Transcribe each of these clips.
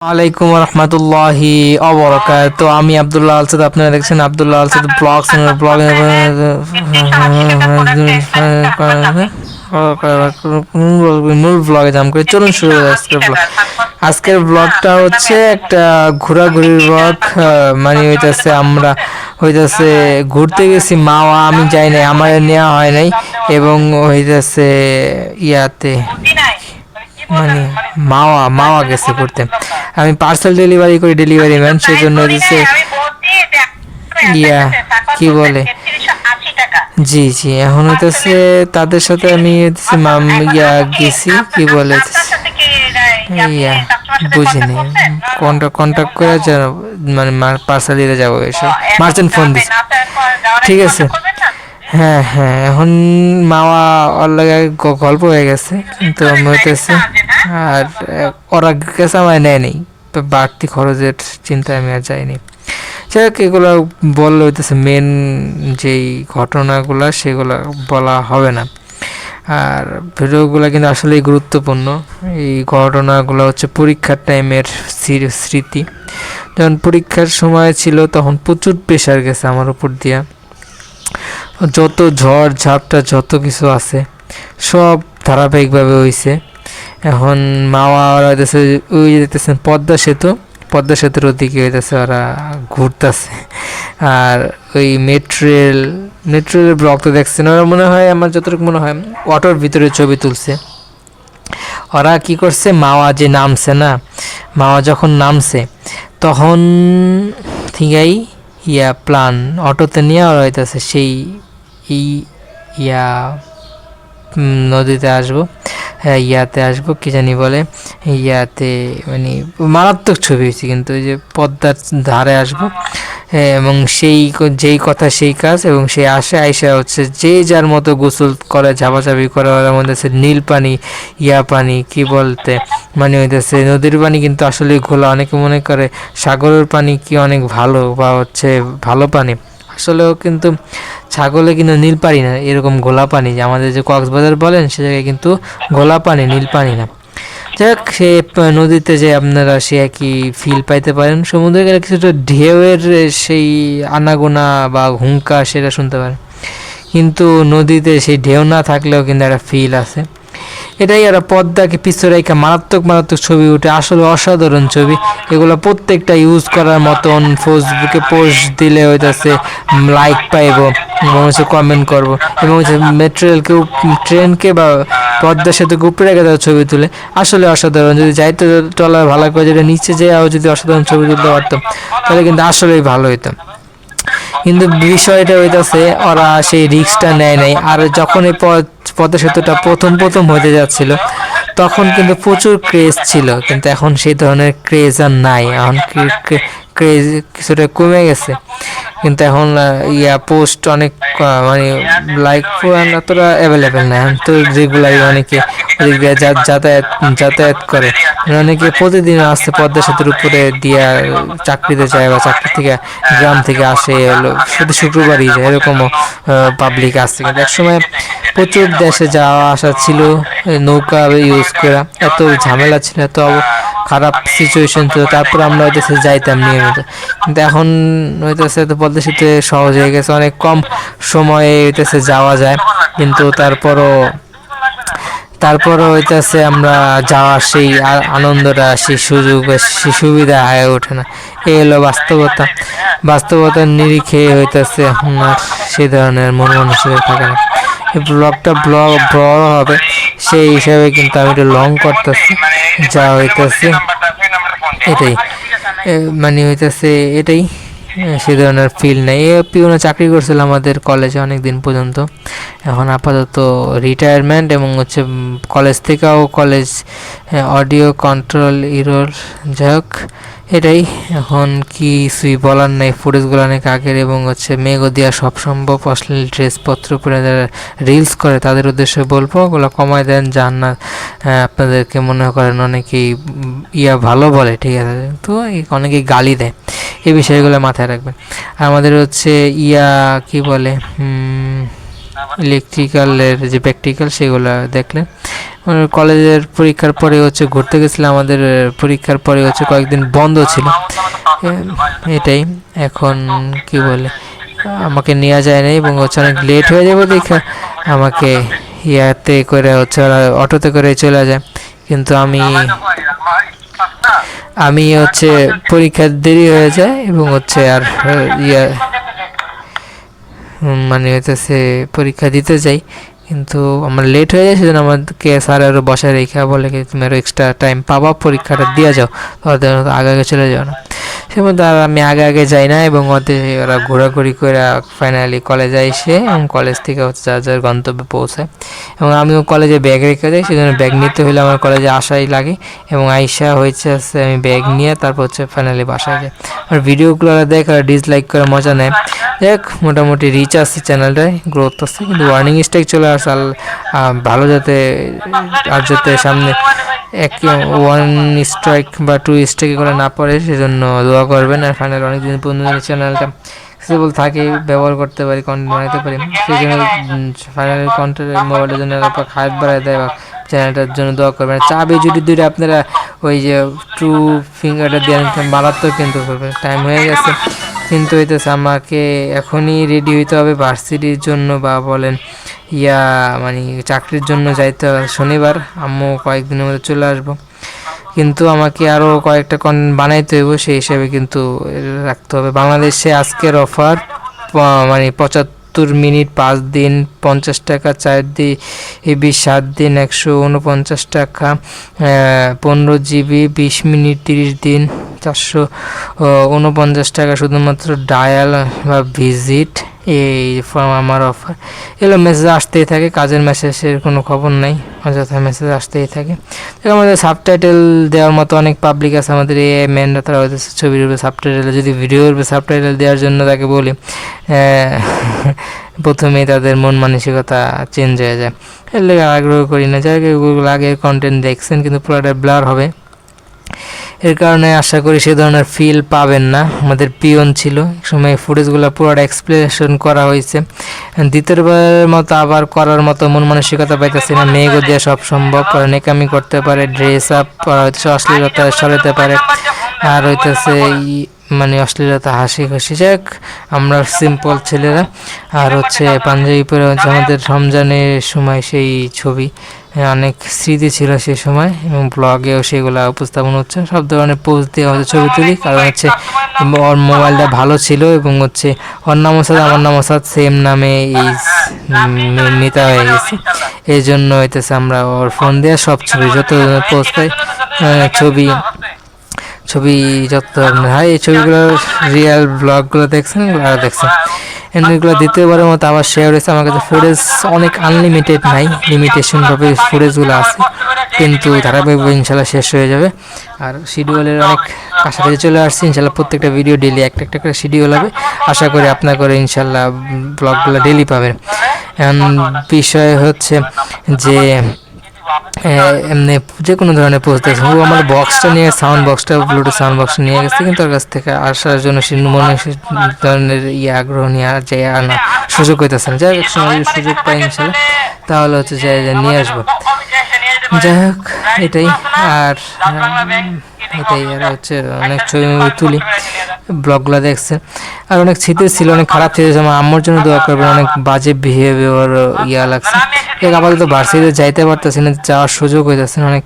ওয়ালাইকুম রহমতুল্লাহি অবরাকাত। আমি আব্দুল্লাহ আলসাদ, আপনারা দেখছেন আব্দুল্লাহ আলসাদ ব্লগস ব্লগ। নূর ব্লগে জাম করে চলুন শুরু করি আজকের ব্লগ। আজকের ব্লগটা হচ্ছে একটা ঘোরাঘুরির ব্লগ। মানে হইতেছে আমরা ঘুরতে গেছি মাওয়া, আমি যাই নাই, আমার নেওয়া হয় নাই। এবং হইতেছে ইয়াতে মানে মাওয়া মাওয়া গেছে ঘুরতে। আমি পার্সেল ডেলিভারি করি, ডেলিভারি ম্যান, সেই জন্য হচ্ছে ইয়া কি বলে, জি জি, এখন হইতেছে তাদের সাথে আমি ইয়া গেছি, কি বলে ইয়া বুঝিনি, কন্ট্যাক্ট করে মানে পার্সেল দিতে যাবো, এসব মার্চেন্ট ফোন দিছে, ঠিক আছে। হ্যাঁ হ্যাঁ, এখন মাওয়া ওর লাগে গল্প হয়ে গেছে, কিন্তু আমি হইতেছে আর ওরা গেছে আমার নেয়নি, বাড়তি খরচের চিন্তায় আমি আর যাইনি। যাই হোক, এগুলো বললে হইতেছে মেন যেই ঘটনাগুলো সেগুলো বলা হবে না। আর ভিডিওগুলো কিন্তু আসলেই গুরুত্বপূর্ণ। এই ঘটনাগুলো হচ্ছে পরীক্ষার টাইমের স্মৃতি। যখন পরীক্ষার সময় ছিল তখন প্রচুর প্রেশার গেছে আমার উপর দিয়া, যত ঝড় ঝাপটা যত কিছু আছে সব ধারাবাহিকভাবে হয়েছে। এখন মাওয়া ওরা হইতেছে, ওই যেতেছেন পদ্মা সেতুর ওদিকে হইতেছে ওরা ঘুরতেছে। আর ওই মেট্রোরেল ব্লগ তো দেখছেন, ওরা মনে হয়, আমার যতটুকু মনে হয় অটোর ভিতরে ছবি তুলছে। ওরা কি করছে, মাওয়া যে নামছে না, মাওয়া যখন নামছে তখন থেকেই প্ল্যান অটোতে নিয়ে ওরা হইতেছে সেই ইয়া নদীতে আসবো, ইয়াতে আসবো, কি জানি বলে, ইয়াতে মানে মারাত্মক ছবি হয়েছে। কিন্তু ওই যে পদ্মার ধারে আসবো, এবং যেই কথা সেই কাজ, এবং সে আইসা হচ্ছে যে যার মতো গোসল করে, ঝাপাঝাপি করে, ওর মধ্যে আছে নীল পানি, পানি কি বলতে, মানে হইতেছে নদীর পানি কিন্তু আসলে ঘোলা। অনেকে মনে করে সাগরের পানি কি অনেক ভালো বা হচ্ছে ভালো পানি, আসলেও কিন্তু ছাগলে কিন্তু নীল পানি না, এরকম ঘোলা পানি, যে আমাদের যে কক্সবাজার বলেন সে জায়গায় কিন্তু ঘোলা পানি, নীল পানি না। যাই হোক, সে নদীতে যে আপনারা সে একই ফিল পাইতে পারেন, সমুদ্রে গেলে কিছুটা ঢেউয়ের সেই আনাগোনা বা হুঙ্কার সেটা শুনতে পারেন, কিন্তু নদীতে সেই ঢেউ না থাকলেও কিন্তু একটা ফিল আছে। এটাই ওরা পদ্মাকে পিছনে রেখে মারাত্মক ছবি উঠে, আসলে অসাধারণ ছবি। এগুলো প্রত্যেকটা ইউজ করার মতন, ফেসবুকে পোস্ট দিলে হইতেছে লাইক পাইব এবং হচ্ছে কমেন্ট করবো, এবং হচ্ছে ট্রেনকে বা পদ্মা সেতুকে উপরে রেখে তারা ছবি তুলে, আসলে অসাধারণ। যদি যাইতে টলার ভালো করে, যেটা নিচে যাও যদি অসাধারণ ছবি তুলতে পারতাম তাহলে কিন্তু আসলেই ভালো হইতো। কিন্তু বিষয়টা হইতেছে ওরা সেই রিস্কটা নেয় নাই। আর যখন এই পদ্মা সেতুটা প্রথম হতে যাচ্ছিল তখন কিন্তু প্রচুর ক্রেজ ছিল, কিন্তু এখন সেই ধরনের ক্রেজ আর নাই। এখন ক্রেজ কিছুটা কমে গেছে, কিন্তু এখন পোস্ট অনেক মানে লাইক পুরান এতটা অ্যাভেলেবেল না। এখন তো রেগুলারই অনেকে ওদিক দিয়ে যাতায়াত করে, অনেকে প্রতিদিন আসতে পদ্মা সেতুর উপরে দিয়া চাকরিতে যায়, বা চাকরি থেকে গ্রাম থেকে আসে, শুধু শুক্রবারই যায়, এরকমও পাবলিক আসছে। কিন্তু একসময় প্রচুর দেশে যাওয়া আসা ছিল নৌকা ইউজ করা, এত ঝামেলা ছিল, এত খারাপ সিচুয়েশন ছিল, তারপর আমরা হইতেছে যাইতাম নিয়মিত। কিন্তু এখন হইতেছে তো পদ্মা সেতু সহজ হয়ে গেছে, অনেক কম সময়ে হইতেছে যাওয়া যায়, কিন্তু তারপরও হইতেছে আমরা যাওয়ার সেই আনন্দটা, সেই সুযোগ, সেই সুবিধা হয়ে ওঠে না। এই হলো বাস্তবতার নিরিখে হইতেছে এখন আর সেই ধরনের মন মানসিকতা থাকে না। এই বড় হবে সেই হিসাবে কিন্তু আমি একটু লং করতেছি, যা হইতেছে এটাই, মানে হইতেছে এটাই, সে ধরনের ফিল নেই। পিওনে চাকরি করছিল আমাদের কলেজে অনেক দিন পর্যন্ত, এখন আপাতত রিটায়ারমেন্ট, এবং হচ্ছে কলেজ অডিও কন্ট্রোল ইরোর। যাই হোক, এটাই, এখন কিছুই বলার নাই। ফুটেজগুলো অনেক আগের, এবং হচ্ছে মেঘও দিয়া সব সম্ভব অশ্লীল ড্রেসপত্র পরে যারা রিলস করে তাদের উদ্দেশ্যে বলবো ওগুলো কমায় দেন, যান না। আপনাদেরকে মনে করেন অনেকেই ভালো বলে, ঠিক আছে, তো অনেকেই গালি দেয়, এই বিষয়গুলো মাথায় রাখবেন। আমাদের হচ্ছে কি বলে ইলেকট্রিক্যালের যে প্র্যাকটিক্যাল সেগুলো দেখলেন। কলেজের পরীক্ষার পরে হচ্ছে ঘুরতে গেছিলাম, আমাদের পরীক্ষার পরে হচ্ছে কয়েকদিন বন্ধ ছিল। এটাই এখন কি বলে আমাকে নেওয়া যায় না এবং হচ্ছে অনেক লেট হয়ে যাবে দেখে আমাকে ইয়াতে করে হচ্ছে ওরা অটোতে করে চলে যায়। কিন্তু আমি হচ্ছে পরীক্ষা দেরি হয়ে যায় এবং হচ্ছে আর ইয়া মানে হইতেছে পরীক্ষা দিতে যাই, কিন্তু আমার লেট হয়ে যায়, সেজন্য আমাকে স্যার আরও বসায় রেখে বলে কি তুমি আরও এক্সট্রা টাইম পাবা, পরীক্ষাটা দিয়ে যাও, ওদের আগে আগে চলে যাও না। সে মধ্যে আর আমি আগে আগে যাই না এবং ওরা ঘোরাঘুরি করে ফাইনালি কলেজে এসে এবং কলেজ থেকে হচ্ছে যার যার গন্তব্যে পৌঁছায়। এবং আমিও কলেজে ব্যাগ রেখে যাই, সেজন্য ব্যাগ নিতে হলে আমার কলেজে আসাই লাগে এবং আইসা হচ্ছে আমি ব্যাগ নিয়ে তারপর হচ্ছে ফাইনালি বাসায় যাই। আর ভিডিওগুলো দেখে ডিসলাইক করে মজা নেয়। দেখ মোটামুটি রিচ আছে, চ্যানেলটায় গ্রোথ আছে, কিন্তু ওয়ার্নিং স্ট্রাইক চলে আসে ভালো যাতে আর যাতে সামনে ওয়ান স্ট্রাইক বা 2 স্ট্রাইক করে না পড়ে, সেজন্য দোয়া করবেন। আর ফাইনাল অনেকদিন পর্যন্ত চ্যানেলটা অ্যাক্সেসিবল থাকে, ব্যবহার করতে পারি, কন্টেন্ট বানাতে পারি, সেই জন্য ফাইনাল কন্টেন্ট মোবাইলের জন্য হাত বাড়ায় দেয় বা চ্যানেলটার জন্য দোয়া করবেন। চাবি যদি দুইটা আপনারা ওই যে 2 ফিঙ্গারটা দিয়ে মারাত্মক কিন্তু করবেন। টাইম হয়ে গেছে কিন্তু হইতেছে আমাকে এখনই রেডি হইতে হবে ভার্সিটির জন্য বা বলেন মানে চাকরির জন্য যাইতে হবে। শনিবার আম্মু কয়েকদিনের মধ্যে চলে আসবো, কিন্তু আমাকে আরও কয়েকটা কন্টেন্ট বানাইতে হইব, সেই হিসেবে কিন্তু রাখতে হবে। বাংলাদেশে আজকের অফার মানে 75 মিনিট 5 দিন 50 টাকা, 4 দিন 7 দিন 149 টাকা, 15 জিবি 20 মিনিট 30 দিন 449 টাকা শুধুমাত্র ডায়াল বা ভিজিট। এই আমার অফার এগুলো মেসেজ আসতেই থাকে, কাজের মেসেজের কোনো খবর নাই, অযথা মেসেজ আসতেই থাকে। আমাদের সাবটাইটেল দেওয়ার মতো অনেক পাবলিক আছে, আমাদের এই ম্যানরা তারা হয়তো ছবির উপরে সাবটাইটেল, যদি ভিডিওর উপরে সাবটাইটেল দেওয়ার জন্য তাকে বলি প্রথমেই তাদের মন মানসিকতা চেঞ্জ হয়ে যায়, এর লেগে আগ্রহ করি না। যাই হোক আগের কন্টেন্ট দেখছেন কিন্তু পুরোটা ব্লার হবে, এর কারণে আশা করি সে ধরনের ফিল পাবেন না। আমাদের পিয়ন ছিল সময় ফুটেজগুলো পুরোটা এক্সপ্লেনেশন করা হয়েছে, দ্বিতীয়বারের মতো আবার করার মতো মন মানসিকতা পাইতেছি না। মেয়েগো দিয়ে সব সম্ভব, নেকামি করতে পারে, ড্রেস আপ করা হইতেছে, অশ্লীলতা সরাতে পারে, আর হইতেছে মানে অশ্লীলতা হাসি খুশি। যাক আমরা সিম্পল ছেলেরা। আর হচ্ছে পাঞ্জাবি পরে হচ্ছে আমাদের রমজানের সময় সেই ছবি, অনেক স্মৃতি ছিল সেই সময় এবং ব্লগেও সেগুলো উপস্থাপন হচ্ছে। সব ধরনের পোস্ট দিয়ে হচ্ছে ছবি তুলি, কারণ হচ্ছে ওর মোবাইলটা ভালো ছিল এবং হচ্ছে ওর নাম ওসাদ আমার নাম ওসাদ সেম নামে এই নেতা হয়ে গেছে। এই জন্য হইতেছে আমরা ওর ফোন দিয়ে সব ছবি যত পোস্ট পাই ছবি যত ধরনের হয়, এই ছবিগুলো রিয়েল ব্লগগুলো দেখছেন আর দেখছেন এগুলো দ্বিতীয়বারের মতো আবার শেয়ার হয়েছে। আমার কাছে ফুটেজ অনেক আনলিমিটেড নাই, লিমিটেশনভাবে ফুটেজগুলো আছে, কিন্তু ধারাবাহিকভাবে ইনশাল্লাহ শেষ হয়ে যাবে। আর শিডিউলের অনেক কাছাকাছি চলে আসছে, ইনশাল্লাহ প্রত্যেকটা ভিডিও ডেলি একটা একটা করে শিডিউল হবে। আশা করি আপনার করে ইনশাল্লাহ ব্লগগুলো ডেলি পাবেন। বিষয় হচ্ছে যে এমনি যে কোনো ধরনের পোস্ট দেখছেন, ও আমার বক্সটা নিয়ে সাউন্ড বক্সটা ব্লুটুথ সাউন্ড বক্সটা নিয়ে গেছে, কিন্তু ওর কাছ থেকে আসার জন্য সে মনে ধরনের আগ্রহ নিয়ে আর যাই আর না সুযোগ হইতেছে না। যাই হোক সময় সুযোগ পাই ইনশাল্লাহ তাহলে হচ্ছে যাই নিয়ে আসবো। যাই হোক এটাই আর এটাই আর হচ্ছে অনেক ছবি তুলি, ব্লগগুলো দেখছে আর অনেক স্মৃতি ছিল, অনেক খারাপ স্মৃতি। আমার আম্মুর জন্য দোয়া করবেন, অনেক বাজে বিহেভিয়ার লাগছে। আপাতত ভার্সিটিতে যাইতে পারতেছি না, যাওয়ার সুযোগ হইতেছে না অনেক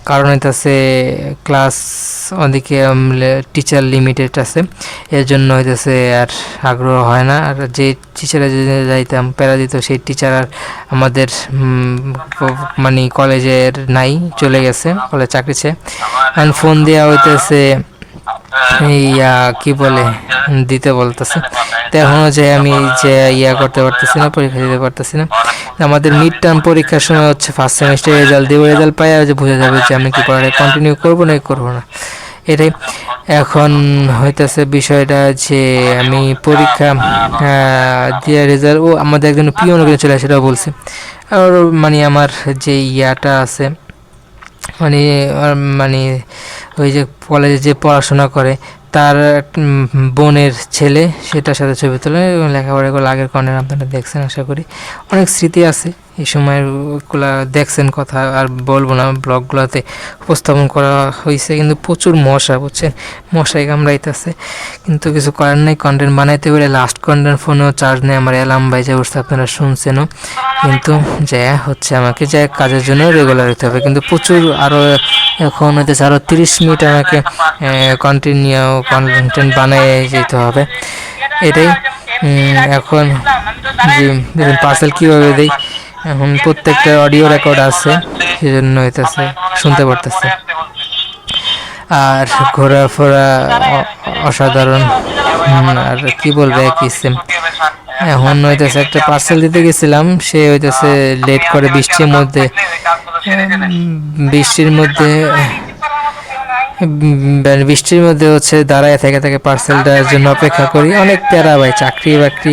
কারণ হইতেছে ক্লাস ওদিকে টিচার লিমিটেড আছে, এর জন্য হইতেছে আর আগ্রহ হয় না। আর যে টিচারে যদি যাইতাম প্যারা দিত সেই টিচার আর আমাদের মানে কলেজের নাই, চলে গেছে কলেজ চাকরিছে। এখন ফোন দেওয়া হইতেছে কি বলে দিতে বলতেছে, তো এখনও যে আমি যে করতে পারতেছি না, পরীক্ষা দিতে পারতেছি না। আমাদের মিড টার্ম পরীক্ষার সময় হচ্ছে ফার্স্ট সেমিস্টার রেজাল্ট দিব, রেজাল্ট পাই যে বোঝা যাবে যে আমি কি পড়াটা কন্টিনিউ করবো না করবো না। এটাই এখন হইতেছে বিষয়টা যে আমি পরীক্ষা দিয়ে রেজাল্ট আমাদের একজন পিওন চলে আসে, সেটাও বলছে। আর মানে আমার যে আছে মানে মানে ওই যে কলেজে যে পড়াশোনা করে তার বোনের ছেলে, সেটার সাথে ছবি তোলে এবং লেখাপড়া করে আগের কর্নার আপনারা দেখছেন আশা করি। অনেক স্মৃতি আছে এই সময়ের, ওগুলা দেখছেন, কথা আর বলবো না, ব্লগগুলোতে উপস্থাপন করা হয়েছে। কিন্তু প্রচুর মশা, বুঝছেন, মশাই কামড়াইতেছে, কিন্তু কিছু করার নেই, কন্টেন্ট বানাইতে পারে। লাস্ট কন্টেন্ট ফোনেও চার্জ নেই, আমার অ্যালার্ম বাইজে উঠছে, আপনারা শুনছেনও। কিন্তু যা হচ্ছে, আমাকে যা কাজের জন্য রেগুলার হতে হবে, কিন্তু প্রচুর আরও এখন হইতেছে আরও 30 মিনিট আমাকে কন্টিনিউ কন্টেন্ট বানিয়ে যেতে হবে, এটাই। এখন যে দেখুন পার্সেল কীভাবে দেই, এখন প্রত্যেকটা অডিও রেকর্ড আছে, সেজন্য হইতেছে শুনতে পারতেছে। আর ঘোরাফেরা অসাধারণ, আর কি বলবে একই সেম। এখন হইতেছে একটা পার্সেল দিতে গেছিলাম, সে হইতেছে লেট করে বৃষ্টির মধ্যে, বৃষ্টির মধ্যে হচ্ছে দাঁড়ায় থেকে থেকে পার্সেলটার জন্য অপেক্ষা করি। অনেক প্যারা ভাই, চাকরি বাকরি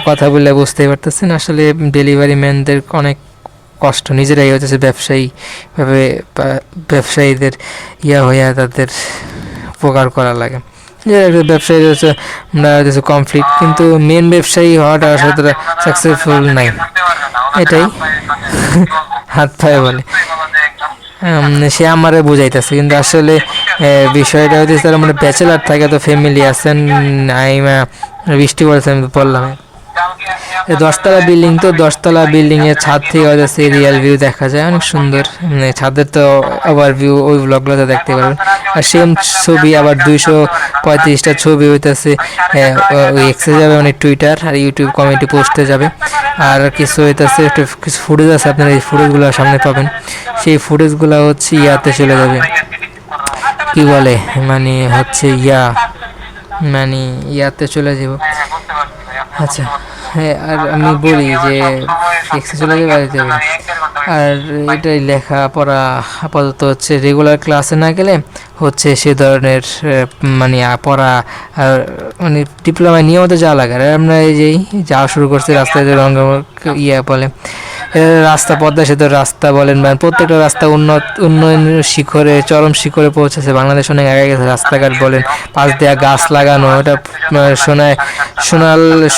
কথা বললে বুঝতেই পারতেছেন, আসলে ডেলিভারি ম্যানদের অনেক কষ্ট, নিজেরাই হচ্ছে ব্যবসায়ীদের হইয়া তাদের উপকার করা লাগে। যে একটা ব্যবসায়ী হচ্ছে আমরা হচ্ছে কমপ্লিট, কিন্তু মেন ব্যবসায়ী হওয়াটা আসলে সাকসেসফুল নাই, এটাই হাত পায়ে বলে। সে আমারে বুঝাইতেছে, কিন্তু আসলে বিষয়টা হচ্ছে তারা মানে ব্যাচেলার থাকে, তো ফ্যামিলি আছেন, বৃষ্টি পড়েছে আমি বললাম। 10তলা বিল্ডিং, তো 10তলা বিল্ডিং এর ছাদ থেকে হচ্ছে রিয়েল ভিউ দেখা যায়, অনেক সুন্দর। ছাদের তো ওভারভিউ ওই ব্লগগুলোতে দেখতে পারবেন। আর সেম ছবি আবার 235টা ছবি হইতেছে ওই এক্সে যাবে, মানে টুইটার আর ইউটিউব কমিউনিটি পোস্টে যাবে। আর কিছু হইতেছে একটু কিছু ফুটেজ আছে, আপনারা এই ফুটেজগুলো সামনে পাবেন, সেই ফুটেজগুলো হচ্ছে ইয়াতে চলে যাবে, কি বলে মানে হচ্ছে মানে ইয়াতে চলে যাব। আচ্ছা হ্যাঁ, আর আমি বলি যে এক্সে চলে যাবে, বাড়িতে যাবে। আর এটাই লেখাপড়া আপাতত হচ্ছে রেগুলার ক্লাসে না গেলে হচ্ছে সে ধরনের মানে পড়া আর মানে ডিপ্লোমায় নিয়মিত যাওয়া লাগে। আর আমরা এই যেই যাওয়া শুরু করছি রাস্তায়, যে রঙ বলে রাস্তা, পদ্মা সেতুর রাস্তা বলেন, প্রত্যেকটা রাস্তা উন্নয়ন শিখরে, চরম শিখরে পৌঁছেছে। বাংলাদেশ অনেক আগে গেছে। রাস্তাঘাট বলেন, পাশ দেওয়া গাছ লাগানো, এটা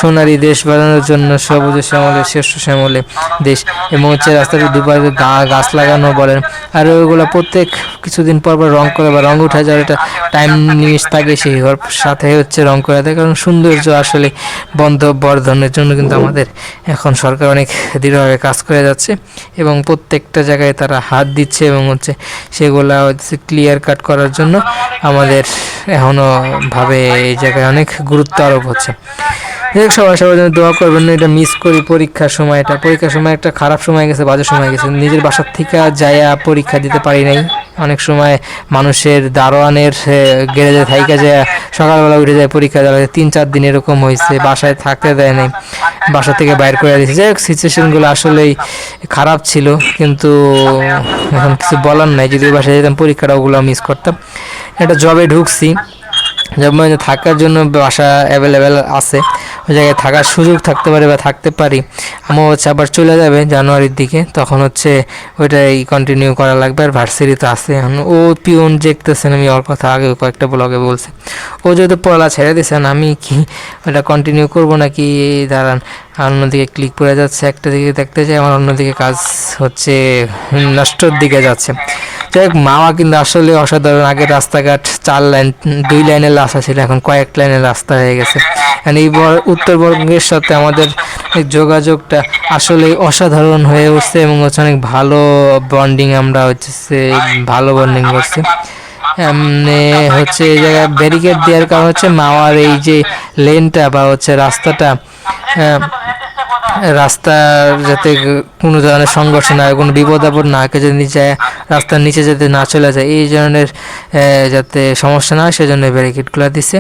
সোনারি দেশ বানানোর জন্য সবুজ শ্যামলে, শ্রেষ্ঠ শ্যামলে দেশ, এবং হচ্ছে রাস্তার দুপাশে গাছ লাগানো বলেন। আর ওইগুলো প্রত্যেক কিছুদিন পর পর রং করে বা রং উঠে যাওয়ার একটা টাইম নিমিশ থাকে, সেই সাথে হচ্ছে রং করে দেয়। কারণ সৌন্দর্য আসলে বর্ধনের জন্য কিন্তু আমাদের এখন সরকার অনেক দৃঢ়ভাবে কাজ করে যাচ্ছে, এবং প্রত্যেকটা জায়গায় তারা হাত দিচ্ছে, এবং হচ্ছে সেগুলা হচ্ছে ক্লিয়ার কাট করার জন্য আমাদের এখনও ভাবে এই জায়গায় অনেক গুরুত্ব আরোপ হচ্ছে। সবাই সবার জন্য দোয়া করবেন না, এটা মিস করি। পরীক্ষার সময় একটা খারাপ সময় গেছে, বাজে সময় গেছে। নিজের বাসার থেকে যাইয়া পরীক্ষা দিতে পারি নাই। অনেক সময় মানুষের দারোয়ানের গ্যারেজে থাইকা যায়, সকালবেলা উঠে যায় পরীক্ষা দেওয়া, 3-4 দিন এরকম হয়েছে, বাসায় থাকতে দেয় নাই, বাসা থেকে বাইর করে দিয়েছে। যাই হোক, সিচুয়েশনগুলো আসলেই খারাপ ছিল, কিন্তু এখন কিছু বলার নাই। যদি বাসায় যেতাম পরীক্ষাটা, ওগুলো মিস করতাম। একটা জবে ঢুকছি, জব মানে থাকার জন্য বাসা অ্যাভেলেবেল আছে, ওই জায়গায় থাকার সুযোগ থাকতে পারে বা থাকতে পারি। আমার হচ্ছে আবার চলে যাবে জানুয়ারির দিকে, তখন হচ্ছে ওইটাই কন্টিনিউ করা লাগবে। আর ভার্সিটি তো আছে এখন, ও পিওন দেখতেছেন, আমি ওর কথা আগে কয়েকটা ব্লগে বলছি। ও যেহেতু পড়া ছেড়ে দিয়েছেন, আমি কি ওটা কন্টিনিউ করবো নাকি দাঁড়ান, অন্যদিকে ক্লিক করে যাচ্ছে, একটা দিকে দেখতে চাই, আমার অন্যদিকে কাজ হচ্ছে নষ্টর দিকে যাচ্ছে। যাই হোক, মাওয়া কিন্তু আসলে অসাধারণ। আগে রাস্তাঘাট 4 লাইন 2 লাইনের রাস্তা ছিল, এখন কয়েক লাইনের রাস্তা হয়ে গেছে। এই উত্তরবঙ্গের সাথে আমাদের যোগাযোগটা আসলে অসাধারণ হয়ে উঠছে, এবং হচ্ছে অনেক ভালো বন্ডিং, আমরা হচ্ছে ভালো বন্ডিং করছি। হচ্ছে এই জায়গায় ব্যারিকেড দেওয়ার কারণ হচ্ছে মাওয়ার এই যে লেনটা বা হচ্ছে রাস্তাটা, রাস্তার যাতে কোনো ধরনের সংঘর্ষ না হয়, কোনো বিপদ আপদ না হয়, যদি নিচে রাস্তার নিচে যাতে না চলে যায়, এই ধরনের যাতে সমস্যা না হয়, সেজন্য ব্যারিকেডগুলো দিচ্ছে।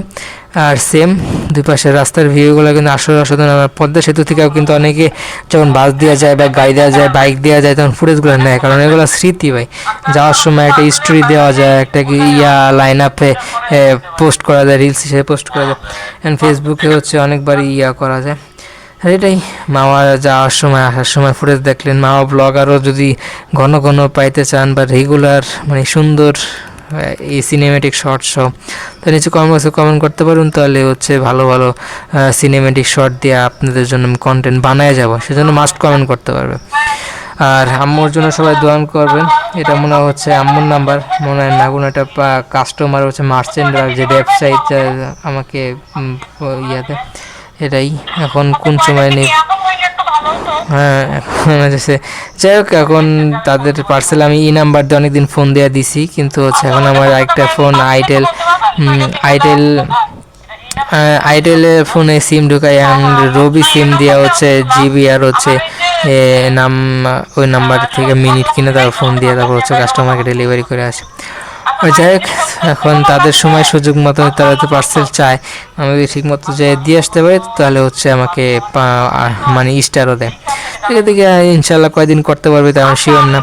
আর সেম দুই পাশের রাস্তার ভিউগুলো কিন্তু আসলে অসাধারণ। পদ্মা সেতু থেকেও কিন্তু অনেকে যখন বাস দেওয়া যায় বা গাড়ি দেওয়া যায়, বাইক দেওয়া যায়, তখন ফুটেজগুলো নেয়, কারণ এগুলো স্মৃতি ভাই। যাওয়ার সময় একটা স্টোরি দেওয়া যায়, একটা লাইন আপে পোস্ট করা যায়, রিলস হিসেবে পোস্ট করা যায়, অ্যান্ড ফেসবুকে হচ্ছে অনেকবারই করা যায়। আর এটাই মামা যাওয়ার সময় আসার সময় ফুটেজ দেখলেন। মামা ব্লগ আরও যদি ঘন ঘন পাইতে চান বা রেগুলার মানে সুন্দর এই সিনেমেটিক শর্ট সহ, তো নিচে কমেন্ট করতে পারুন, তাহলে হচ্ছে ভালো ভালো সিনেমেটিক শর্ট দিয়ে আপনাদের জন্য আমি কন্টেন্ট বানায় যাব, সেজন্য মাস্ট কমেন্ট করতে পারবে। আর আম্মুর জন্য সবাই দোয়ান করবেন। এটা মনে হচ্ছে আম্মুর নাম্বার, মনে হয় না কোনো একটা কাস্টমার হচ্ছে মার্চেন্ট যে ওয়েবসাইট আমাকে ইয়াতে, এটাই এখন কোন সময় নেই। হ্যাঁ এখন হচ্ছে যাই হোক, এখন তাদের পার্সেল আমি এই নাম্বার দিয়ে অনেকদিন ফোন দেওয়া দিছি, কিন্তু হচ্ছে এখন আমার একটা ফোন আইটেলের ফোনে সিম ঢুকাই, রবি সিম দেওয়া হচ্ছে জিবি আর হচ্ছে নাম ওই নাম্বার থেকে মিনিট কিনে তারপর ফোন দিয়ে তারপর হচ্ছে কাস্টমারকে ডেলিভারি করে আসে। যাই হোক, এখন তাদের সময় সুযোগ মতো তারা তো পার্সেল চায়, আমি যদি ঠিক মতো যে দিয়ে আসতে পারি তাহলে হচ্ছে আমাকে মানে স্টারও দেয়। এদিকে ইনশাল্লাহ কয়দিন করতে পারবে তেমন শিওর না।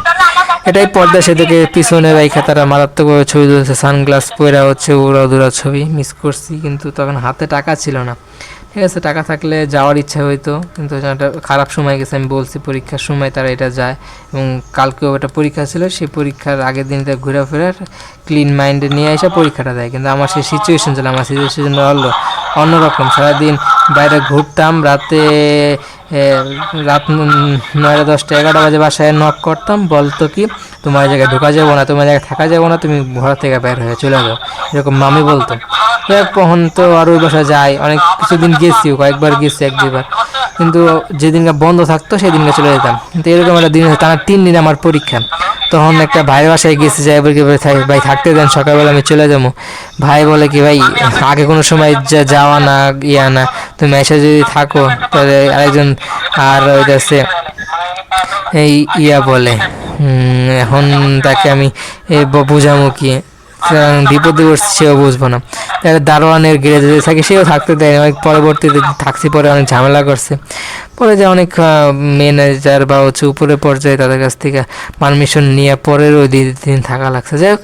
এটাই পর্দা সেতুকে পিছনে রাইখা তারা মারাত্মকভাবে ছবি তুলছে, সানগ্লাস পরা হচ্ছে উড়াধুরা ছবি। মিস করছি, কিন্তু তখন হাতে টাকা ছিল না। ঠিক আছে, টাকা থাকলে যাওয়ার ইচ্ছা হইতো, কিন্তু একটা খারাপ সময় গেছে। আমি বলছি পরীক্ষার সময় তারা এটা যায়, এবং কালকেও একটা পরীক্ষা ছিল, সেই পরীক্ষার আগের দিন তারা ঘুরে ফেরার ক্লিন মাইন্ডে নিয়ে এসে পরীক্ষাটা দেয়। কিন্তু আমার সেই সিচুয়েশন ছিল, আমার সিচুয়েশন হলো অন্যরকম। সারাদিন বাইরে ঘুরতাম, রাত 9টা 10টা 11টা বাজে বাসায় নক করতাম, বলতো কি তোমার জায়গায় ঢোকা যাবো না, তোমার জায়গায় থাকা যাবো না, তুমি ঘর থেকে বের হয়ে চলে যাও, এরকম মামি বলতো। তখন তো আর ওই বাসায় যাই, অনেক কিছুদিন গেছি, কয়েকবার গেছি, 1-2বার, কিন্তু যেদিনকে বন্ধ থাকতো সেদিনকে চলে যেতাম। কিন্তু এরকম একটা দিন টানা 3 দিন আমার পরীক্ষা, তখন একটা ভাইয়ের বাসায় গেছি, যাই কি ভাই থাকতে দেন, সকালবেলা আমি চলে যাবো। ভাই বলে কি ভাই আগে কোনো সময় যাওয়া না ইয়া না, তুমি এসে যদি থাকো তাহলে আরেকজন আর ওইটাছে এই ইয়া বলে, এখন তাকে আমি বুঝামো কি, বিপদে পড়ছে সেও বুঝবো না। দারোয়ানের গ্যারেজে থাকে, সেও থাকতে দেয় অনেক, পরবর্তীতে থাকছি পরে অনেক ঝামেলা করছে, পরে যে অনেক ম্যানেজার বা হচ্ছে উপরে পর্যায়ে তাদের কাছ থেকে পারমিশন নিয়ে পরের ওই দিন থাকা লাগছে। যাই হোক,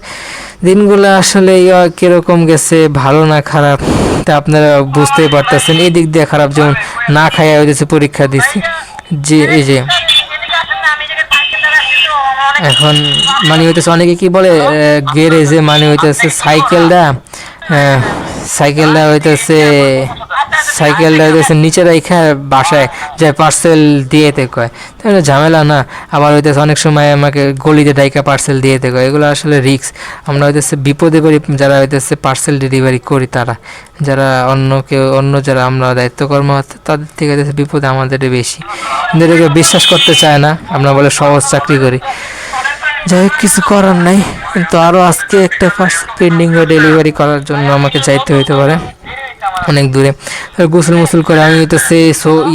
দিনগুলো আসলে কীরকম গেছে, ভালো না খারাপ তা আপনারা বুঝতেই পারতেছেন। এই দিক দিয়ে খারাপ, যেমন না খাইয়া হইতেছে পরীক্ষা দিচ্ছি, যে এই যে এখন মানে হইতেছে অনেকে কি বলে গ্যারেজে, মানে হইতেছে সাইকেলটা হইতেছে নিচে রাইখা বাসায় যে পার্সেল দিয়েতে কয়, তাহলে ঝামেলা না। আবার হইতেছে অনেক সময় আমাকে গলিতে ডাইকা পার্সেল দিয়েতে কয়, এগুলো আসলে রিস্ক। আমরা হইতেছে বিপদে পড়ি যারা হইতেছে পার্সেল ডেলিভারি করি, তারা যারা অন্য যারা আমরা দায়িত্বকর্ম তাদের থেকে হইতেছে বিপদে আমাদের বেশি, কিন্তু এটাকে বিশ্বাস করতে চায় না, আমরা বলে সহজ চাকরি করি। যাই হোক, কিছু করার নাই। কিন্তু আরও আজকে একটা পার্সেল পেন্ডিং ডেলিভারি করার জন্য আমাকে যাইতে হইতে পারে অনেক দূরে। গোসল করে আমি হইতেছে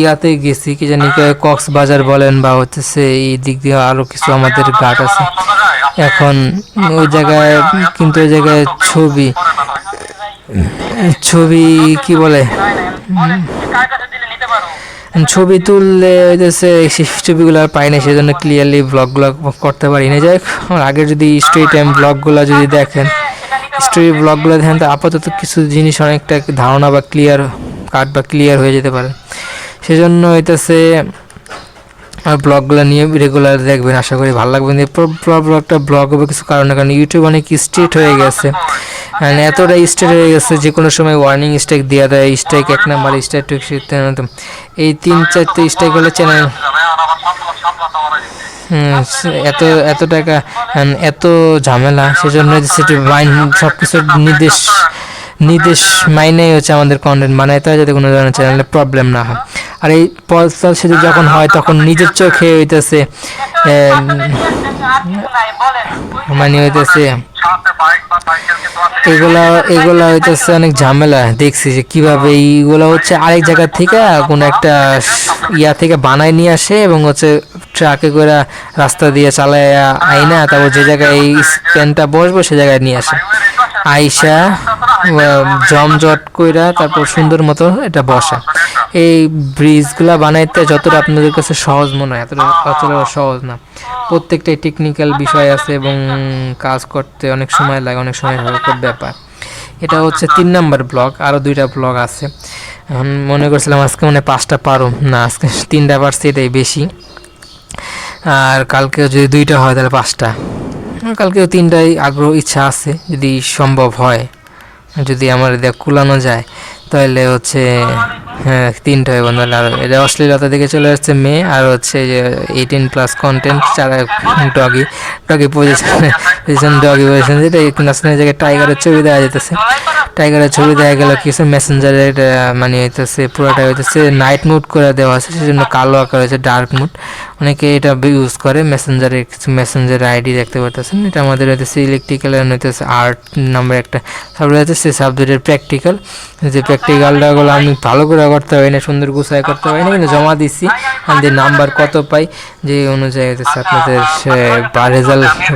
ইয়াতে গেছি, কি জানি কক্সবাজার বলেন বা হচ্ছে এই দিক দিয়ে আরও কিছু আমাদের ঘাট আছে। এখন ওই জায়গায়, কিন্তু ওই জায়গায় ছবি কি বলে, ছবি তুললে হইতেছে সেই ছবিগুলো আর পাই না, সেই জন্য ক্লিয়ারলি ব্লগগুলো করতে পারি না। যাই হোক, আমার আগের যদি স্টোরি টাইম ব্লগগুলো যদি দেখেন, তো আপাতত কিছু জিনিস অনেকটা ধারণা বা ক্লিয়ার হয়ে যেতে পারে। সেজন্য হইতেছে ব্লগগুলো নিয়ে রেগুলার দেখবেন, আশা করি ভালো লাগবে। একটা ব্লগ হবে কিছু কারণে, কারণ ইউটিউব অনেক স্ট্রিক্ট হয়ে গেছে, এতটা স্ট্রিক্ট হয়ে গেছে যে কোনো সময় ওয়ার্নিং স্ট্রাইক দেওয়া দেয়। স্ট্রাইক 1 নাম্বার, স্ট্রাইক 2, এই 3-4টে স্ট্রাইক হলে চ্যানেল এত টাকা, এত ঝামেলা। সেজন্য সব কিছুর নির্দেশ মাইনেই হচ্ছে আমাদের কন্টেন্ট বানাইতে হয়, যাতে কোনো ধরনের চ্যানেলে প্রবলেম না হয়। আর এই পদচাল সেতু যখন হয় তখন নিজের চোখে হইতেছে মানে হইতেছে এগুলা হইতেছে অনেক ঝামেলা। দেখছি যে কিভাবে এইগুলো হচ্ছে আরেক জায়গা থেকে কোনো একটা ইয়া থেকে বানায় নিয়ে আসে, এবং হচ্ছে ট্রাকে করে রাস্তা দিয়ে চালায় আইনা, তারপর যে জায়গায় এই স্ট্যান্ডটা বসবো সে জায়গায় নিয়ে আসে, আইসা জমজট কইরা তারপর সুন্দর মতো এটা বসা। এই ব্রিজগুলা বানাইতে যতটা আপনাদের কাছে সহজ মনে হয়, অতটা সহজ না। প্রত্যেকটাই টেকনিক্যাল বিষয় আছে, এবং কাজ করতে অনেক সময় লাগে, অনেক সময় ব্যাপার। এটা হচ্ছে 3 নাম্বার ব্লগ, আরও 2টা ব্লগ আছে। এখন মনে করছিলাম আজকে মানে 5টা পারো না, আজকে 3টা পারছি, এটাই বেশি। আর কালকেও যদি 2টা হয় তাহলে 5টা, কালকেও 3টাই আগ্রহ ইচ্ছা আছে যদি সম্ভব হয়, যদি আমার দেখ কুলানো যায় তাহলে হচ্ছে হ্যাঁ 3টা হয় বন্ধু। আর এটা অশ্লীলতা দিকে চলে যাচ্ছে মেয়ে, আর হচ্ছে যে 18+ কন্টেন্ট, যারা doggy doggy position doggy position, যেটা নাচনের জায়গায় টাইগারের ছবি দেওয়া যেতেছে। টাইগারের ছবি দেওয়া গেল কিছু মেসেঞ্জারের মানে হইতেছে পুরোটা হইতেছে নাইট মুড করে দেওয়া আছে, সেজন্য কালো আকার হয়েছে ডার্ক মুড। অনেকে এটা ইউজ করে মেসেঞ্জারের, কিছু মেসেঞ্জার আইডি দেখতে পারতেছেন। এটা আমাদের হইতেছে ইলেকট্রিক্যাল এন্ড হইতেছে আর্ট নাম্বার একটা সাবজেক্ট আছে, সেই সাবজেক্টের প্র্যাকটিক্যাল। যে প্র্যাকটিক্যালটাগুলো আমি ভালো করে করতে পারি না, সুন্দর গুছায় করতে পারি না, কিন্তু জমা দিচ্ছি। আমাদের নাম্বার কত পাই যে অনুযায়ী হইতেছে আপনাদের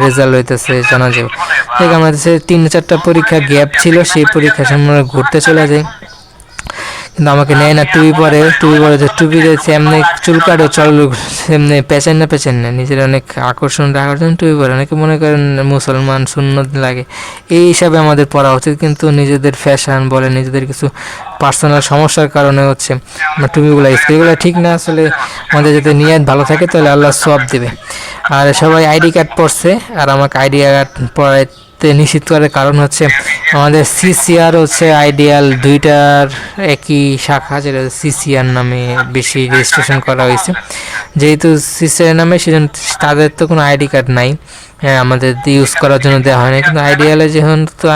রেজাল্ট হইতেছে জানা যাবে। ঠিক আমাদের 3-4টা পরীক্ষা গ্যাপ ছিল, সেই পরীক্ষার সামনে ঘুরতে চলে যাই, কিন্তু আমাকে নেয় না। টুপি পরে যে টুপি রয়েছে এমনি চুল কাটো চল, এমনি পেঁচেন না নিজের অনেক আকর্ষণ রাখার জন্য টুপি পরে। অনেকে মনে করেন মুসলমান সুন্নত লাগে, এই হিসাবে আমাদের পড়া উচিত, কিন্তু নিজেদের ফ্যাশন বলে নিজেদের কিছু পার্সোনাল সমস্যার কারণে হচ্ছে আমরা টুপিগুলো স্কুলগুলো ঠিক না। আসলে আমাদের যাতে নিয়ত ভালো থাকে তাহলে আল্লাহ সওয়াব দেবে। আর সবাই আইডি কার্ড পড়ছে, আর আমাকে আইডি কার্ড পড়াইতে নিশ্চিত করার কারণ হচ্ছে আমাদের সিসিআর হচ্ছে আইডিয়াল দুইটার একই শাখা, যেটা সিসিআর নামে বেশি রেজিস্ট্রেশন করা হয়েছে। যেহেতু সিসিআর নামে, সেজন্য তাদের তো কোনো আইডি কার্ড নাই, হ্যাঁ আমাদের ইউজ করার জন্য দেওয়া হয় না। কিন্তু আইডিয়ালে যখন তো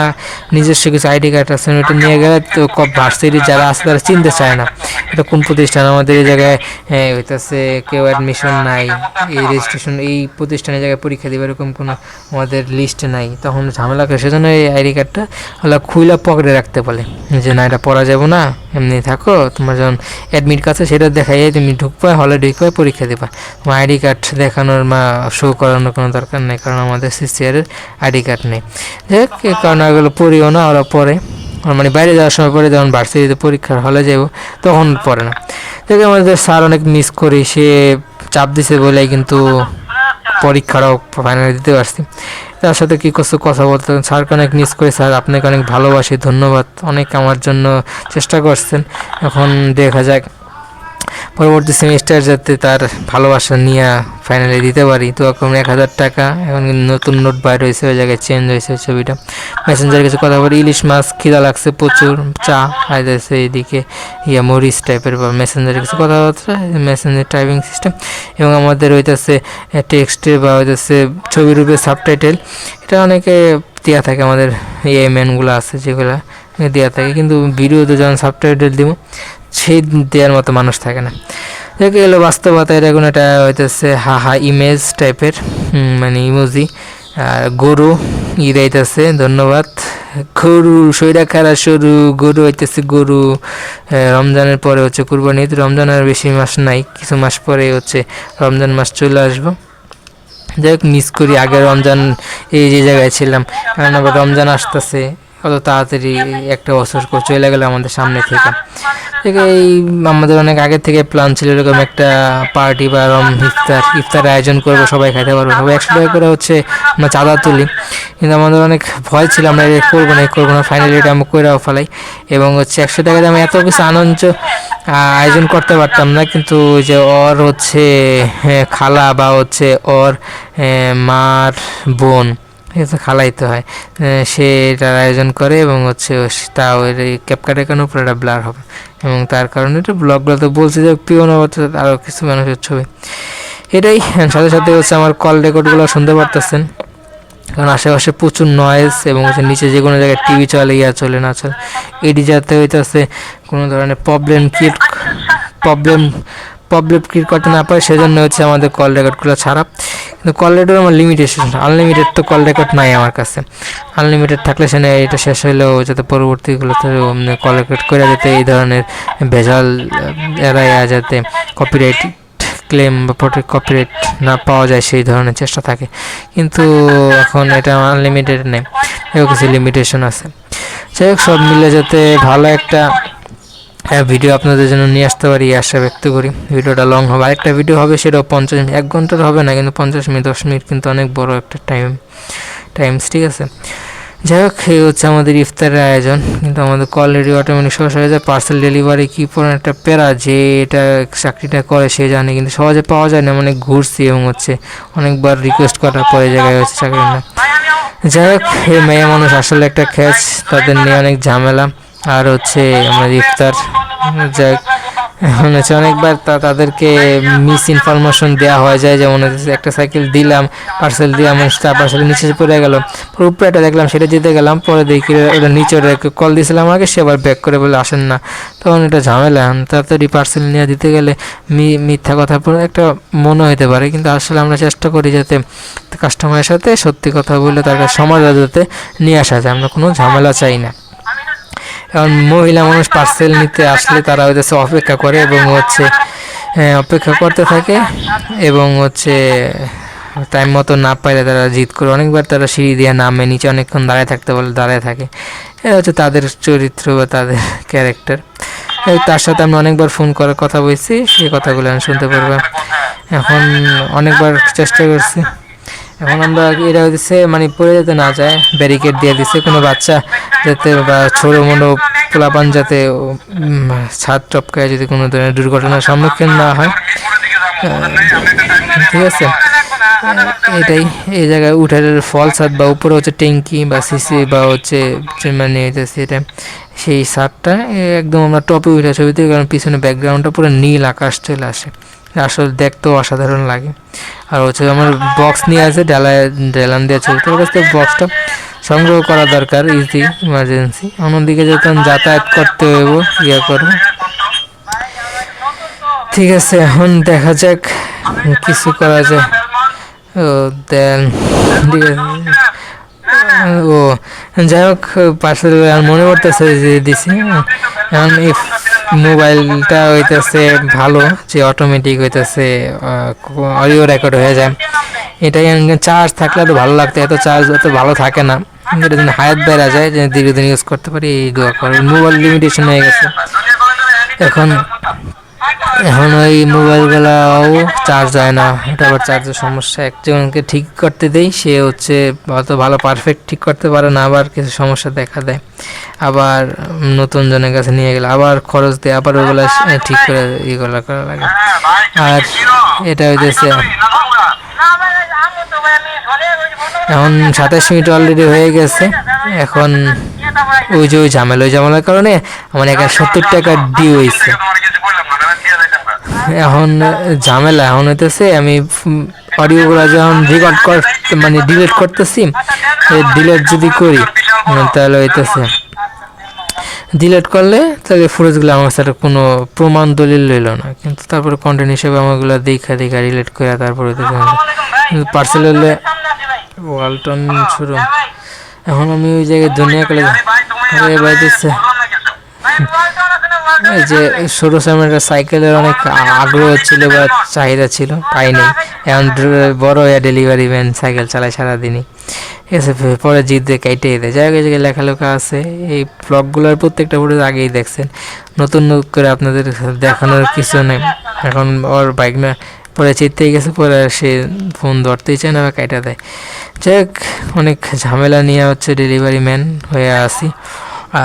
নিজস্ব কিছু আইডি কার্ড আছে, ওটা নিয়ে গেলে তো ভার্সিটি যারা আছে তারা চিনতে চায় না এটা কোন প্রতিষ্ঠান। আমাদের এই জায়গায় হইতেছে কেউ অ্যাডমিশন নাই, এই রেজিস্ট্রেশন এই প্রতিষ্ঠানের জায়গায় পরীক্ষা দেবে এরকম কোনো আমাদের লিস্টে নাই, তখন ঝামেলা করে। সেজন্য এই আইডি কার্ডটা ওরা খুইলা পকেটে রাখতে বলে যে না এটা পড়া যাবো না, এমনি থাকো, তোমার যখন অ্যাডমিট কাছে সেটা দেখাই তুমি ঢুকবা, হলে ঢুকবা পরীক্ষা দেবা, তোমার আইডি কার্ড দেখানোর শো করানোর কোনো দরকার নেই, কারণ আমাদের সিসিআরের আইডি কার্ড নেই। যাই হোক, এই কারণে ওগুলো পড়িও না, ওরা পরে মানে বাইরে যাওয়ার সময় পরে, যখন ভার্সিটিতে পরীক্ষার হলে যাবো তখন পড়ে না। দেখে আমাদের স্যার অনেক মিস করি, সে চাপ দিছে বলে কিন্তু পরীক্ষাটাও ফাইনালি দিতে পারছি। তার সাথে কী করছো কথা বলতে, স্যারকে অনেক মিস করি, স্যার আপনাকে অনেক ভালোবাসি, ধন্যবাদ, অনেক আমার জন্য চেষ্টা করছেন। এখন দেখা যাক পরবর্তী সেমিস্টার যাতে তার ভালোবাসা নিয়ে ফাইনালি দিতে পারি। তো এখন 1000 টাকা, এখন নতুন নোট বাইর হয়েছে, ওই জায়গায় চেঞ্জ হয়েছে ছবিটা। মেসেঞ্জারে কিছু কথা বলি, ইলিশ মাছ খিদা লাগছে প্রচুর, চা খাইতেছে এইদিকে মরিচ টাইপের, বা মেসেঞ্জারে কিছু কথাবার্তা, মেসেঞ্জার টাইপিং সিস্টেম। এবং আমাদের হইতেছে টেক্সটে বা হইতেছে ছবির রূপে সাবটাইটেল, এটা অনেকে দেওয়া থাকে, আমাদের এই ম্যানগুলো আছে যেগুলো দেওয়া থাকে, কিন্তু ভিডিওতে যখন সাবটাইটেল দিব সেই দেওয়ার মতো মানুষ থাকে না। দেখে এলো বাস্তবতা, এরকম এটা হইতেছে হা ইমেজ টাইপের, মানে ইমোজি। আর গরু ঈদ আইতেছে, ধন্যবাদ। গরু সৈরা খারা সরু, গরু হইতেছে গরু। রমজানের পরে হচ্ছে কুরবানি ঈদ, রমজানের বেশি মাস নাই, কিছু মাস পরে হচ্ছে রমজান মাস চলে আসবো। যাই হোক, মিস করি আগে রমজান এই যে জায়গায় ছিলাম, কারণ আবার রমজান আসতেছে, কত তাড়াতাড়ি একটা বছর চলে গেল আমাদের সামনে থেকে। এই আমাদের অনেক আগে থেকে প্ল্যান ছিল এরকম একটা পার্টি বা ইফতার আয়োজন করবো, সবাই খাইতে পারবো, সবাই 100 টাকা করে হচ্ছে আমরা চাঁদা তুলি। কিন্তু আমাদের অনেক ভয় ছিল আমরা করবো না, ফাইনালি এটা আমরা কইরাও ফেলাই। এবং হচ্ছে 100 টাকাতে আমি এত কিছু আনন্দ আয়োজন করতে পারতাম না, কিন্তু যে ওর হচ্ছে খালা বা হচ্ছে ওর মার বোন, ঠিক আছে, খালাইতে হয়, সে এটার আয়োজন করে, এবং হচ্ছে তা ওই ক্যাপকাটে কেন পুরোটা ব্লার হবে, এবং তার কারণে এটা ব্লগগুলো তো বলছে যে প্রিয় নবত আরও কিছু মানুষের ছবি। এটাই সাথে সাথে হচ্ছে আমার কল রেকর্ডগুলো শুনতে পারতেছেন, কারণ আশেপাশে প্রচুর নয়েজ, এবং হচ্ছে নিচে যে কোনো জায়গায় টিভি চলে চলে না চলে, এটি যাতে হইতেছে কোনো ধরনের প্রবলেম ক্রিয়েট করতে না পারে, সেজন্য হচ্ছে আমাদের কল রেকর্ডগুলো ছাড়া। কিন্তু কল রেকর্ড আমার লিমিটেশন, আনলিমিটেড তো কল রেকর্ড নাই আমার কাছে। আনলিমিটেড থাকলে সেখানে এটা শেষ হলেও যাতে পরবর্তীগুলোতে কল রেকর্ড করে যাতে এই ধরনের ভেজাল এড়াইয়া যাতে কপিরাইট ক্লেম বা কপিরাইট না পাওয়া যায় সেই ধরনের চেষ্টা থাকে। কিন্তু এখন এটা আনলিমিটেড নেই, এও কিছু লিমিটেশন আছে। যাই হোক, সব মিলে যাতে ভালো একটা ভিডিও আপনাদের জন্য নিয়ে আসতে পারি এই আশা ব্যক্ত করি। ভিডিওটা লং হবে, আরেকটা ভিডিও হবে, সেটাও 50 মিনিট, 1 ঘন্টার হবে না, কিন্তু 50 মিনিট 10 মিনিট কিন্তু অনেক বড় একটা টাইমস, ঠিক আছে। যাই হোক, এই হচ্ছে আমাদের ইফতারের আয়োজন। কিন্তু আমাদের কল রেডি অটোমেটিক সহজ হয়ে যায়। পার্সেল ডেলিভারি কী পরিমাণ একটা প্যারা, যে এটা চাকরিটা করে সে জানে, কিন্তু সহজে পাওয়া যায় না। মানে ঘুরছি এবং হচ্ছে অনেকবার রিকোয়েস্ট করার পরে জায়গায় হচ্ছে চাকরি না। যাই হোক, এই মেয়ে মানুষ আসলে একটা খ্যাচ, তাদের নিয়ে অনেক ঝামেলা। আর হচ্ছে আমাদের ইফতার, যাই হোক, এখন হচ্ছে অনেকবার তাদেরকে মিস ইনফরমেশন দেওয়া হয়ে যায়। যেমন হচ্ছে একটা সাইকেল দিলাম, পার্সেল দিলাম, তার পার্সেল নিচে পড়ে গেল, পরে উপরে একটা দেখলাম, সেটা দিতে গেলাম, পরে দেখি ওটা নিচে কল দিয়েছিলাম আগে, সে আবার ব্যাক করে বলে আসেন না। তখন এটা ঝামেলা, তাড়াতাড়ি পার্সেল নিয়ে দিতে গেলে মিথ্যা কথা একটা মনে হতে পারে, কিন্তু আসলে আমরা চেষ্টা করি যাতে কাস্টমারের সাথে সত্যি কথা বলে তার কাছে সমাধান যাতে নিয়ে আসা যায়। আমরা কোনো ঝামেলা চাই না। কারণ মহিলা মানুষ পার্সেল নিতে আসলে তারা হচ্ছে অপেক্ষা করে এবং হচ্ছে অপেক্ষা করতে থাকে, এবং হচ্ছে টাইম মতো না পাইলে তারা জিদ করে। অনেকবার তারা সিঁড়ি দিয়ে নামে, নিচে অনেকক্ষণ দাঁড়ায় থাকতে বলে দাঁড়ায় থাকে। এটা হচ্ছে তাদের চরিত্র বা তাদের ক্যারেক্টার। তার সাথে আমি অনেকবার ফোন করে কথা বলছি, সেই কথাগুলো আমি শুনতে পারবো। এখন অনেকবার চেষ্টা করছি, এখন আমরা এরা হচ্ছে মানে পড়ে যেতে না যায়, ব্যারিকেড দিয়ে দিচ্ছে, কোনো বাচ্চা যাতে বা ছোটো মোটো পোলাপান যাতে ছাদ টপকায় যদি কোনো ধরনের দুর্ঘটনার সম্মুখীন না হয়। ঠিক আছে, এটাই। এই জায়গায় উঠার ফল ছাদ বা উপরে হচ্ছে ট্যাঙ্কি বা সিসি বা হচ্ছে মানে এটা সেই ছাদটা একদম আমরা টপে উঠে ছবি তুলি, কারণ পিছনে ব্যাকগ্রাউন্ডটা পুরো নীল আকাশ চলে আসে, আসলে দেখতেও অসাধারণ লাগে। আর হচ্ছে আমার বক্স নিয়ে আছে, ডেলান দিয়ে চলতে, ওর কাছ থেকে বক্সটা সংগ্রহ করা দরকার, ইজি ইমার্জেন্সি। অন্যদিকে যখন যাতায়াত করতে হইব করবো। ঠিক আছে, এখন দেখা যাক কিছু করা যায়। ও দেন, ঠিক আছে। ও যাই হোক, পার্সেল মনে পড়তেছে যে দিছি। এখন এই মোবাইলটা হইতেছে ভালো, যে অটোমেটিক হইতেছে অডিও রেকর্ড হয়ে যায়। এটাই চার্জ থাকলে আরও ভালো লাগতো, এত চার্জ অত ভালো থাকে না। এটা যেন হায়াত বেড়া যায়, যে দীর্ঘদিন ইউজ করতে পারি, এই দোয়া করে। মোবাইল লিমিটেশন হয়ে গেছে এখন। এখন ওই মোবাইলগুলাও চার্জ হয় না, এটা আবার চার্জের সমস্যা। একজনকে ঠিক করতে দেই, সে হচ্ছে অত ভালো পারফেক্ট ঠিক করতে পারে না, আবার কিছু সমস্যা দেখা দেয়। আবার নতুন জনের কাছে নিয়ে গেলে আবার খরচ দেয়, আবার ওগুলো ঠিক করে ইয়েগুলো করা লাগে। আর এটা হইতেছে এখন 27 মিনিট অলরেডি হয়ে গেছে। এখন ওই ঝামেলার কারণে আমার এখানে 70 টাকা ডিউ হয়েছে। এখন ঝামেলা এখন হইতেছে, আমি অডিওগুলো যখন রেকর্ড মানে ডিলিট করতেছি, ডিলিট যদি করি তাহলে হইতেছে ডিলিট করলে তাহলে ফুটেজগুলো আমার সাথে কোনো প্রমাণ দলিল রইল না, কিন্তু তারপরে কন্টেন্ট হিসেবে আমারগুলো দেখা ডিলিট করে তারপরে হইতেছে। কিন্তু পার্সেল হলে ওয়ালটন শুরু। এখন আমি ওই জায়গায় দুনিয়া কলেজ বাইতেছে, এই যে ছোটো সময় একটা সাইকেলের অনেক আগ্রহ ছিল বা চাহিদা ছিল, পাইনি। এখন বড় হয়ে ডেলিভারি ম্যান, সাইকেল চালায় সারাদিনই। ঠিক আছে, পরে জিদ দিয়ে কেটেই দেয়। যাই হোক, এই জায়গায় লেখালেখা আছে, এই ব্লগগুলোর প্রত্যেকটা ফুটেজ আগেই দেখছেন, নতুন করে আপনাদের দেখানোর কিছু নেই। এখন ওর বাইক না পরে চিত্তেই গেছে, পরে সে ফোন ধরতেই চায় না বা কেটে দেয়। যাই হোক, অনেক ঝামেলা নিয়ে হচ্ছে ডেলিভারি ম্যান হয়ে আসি।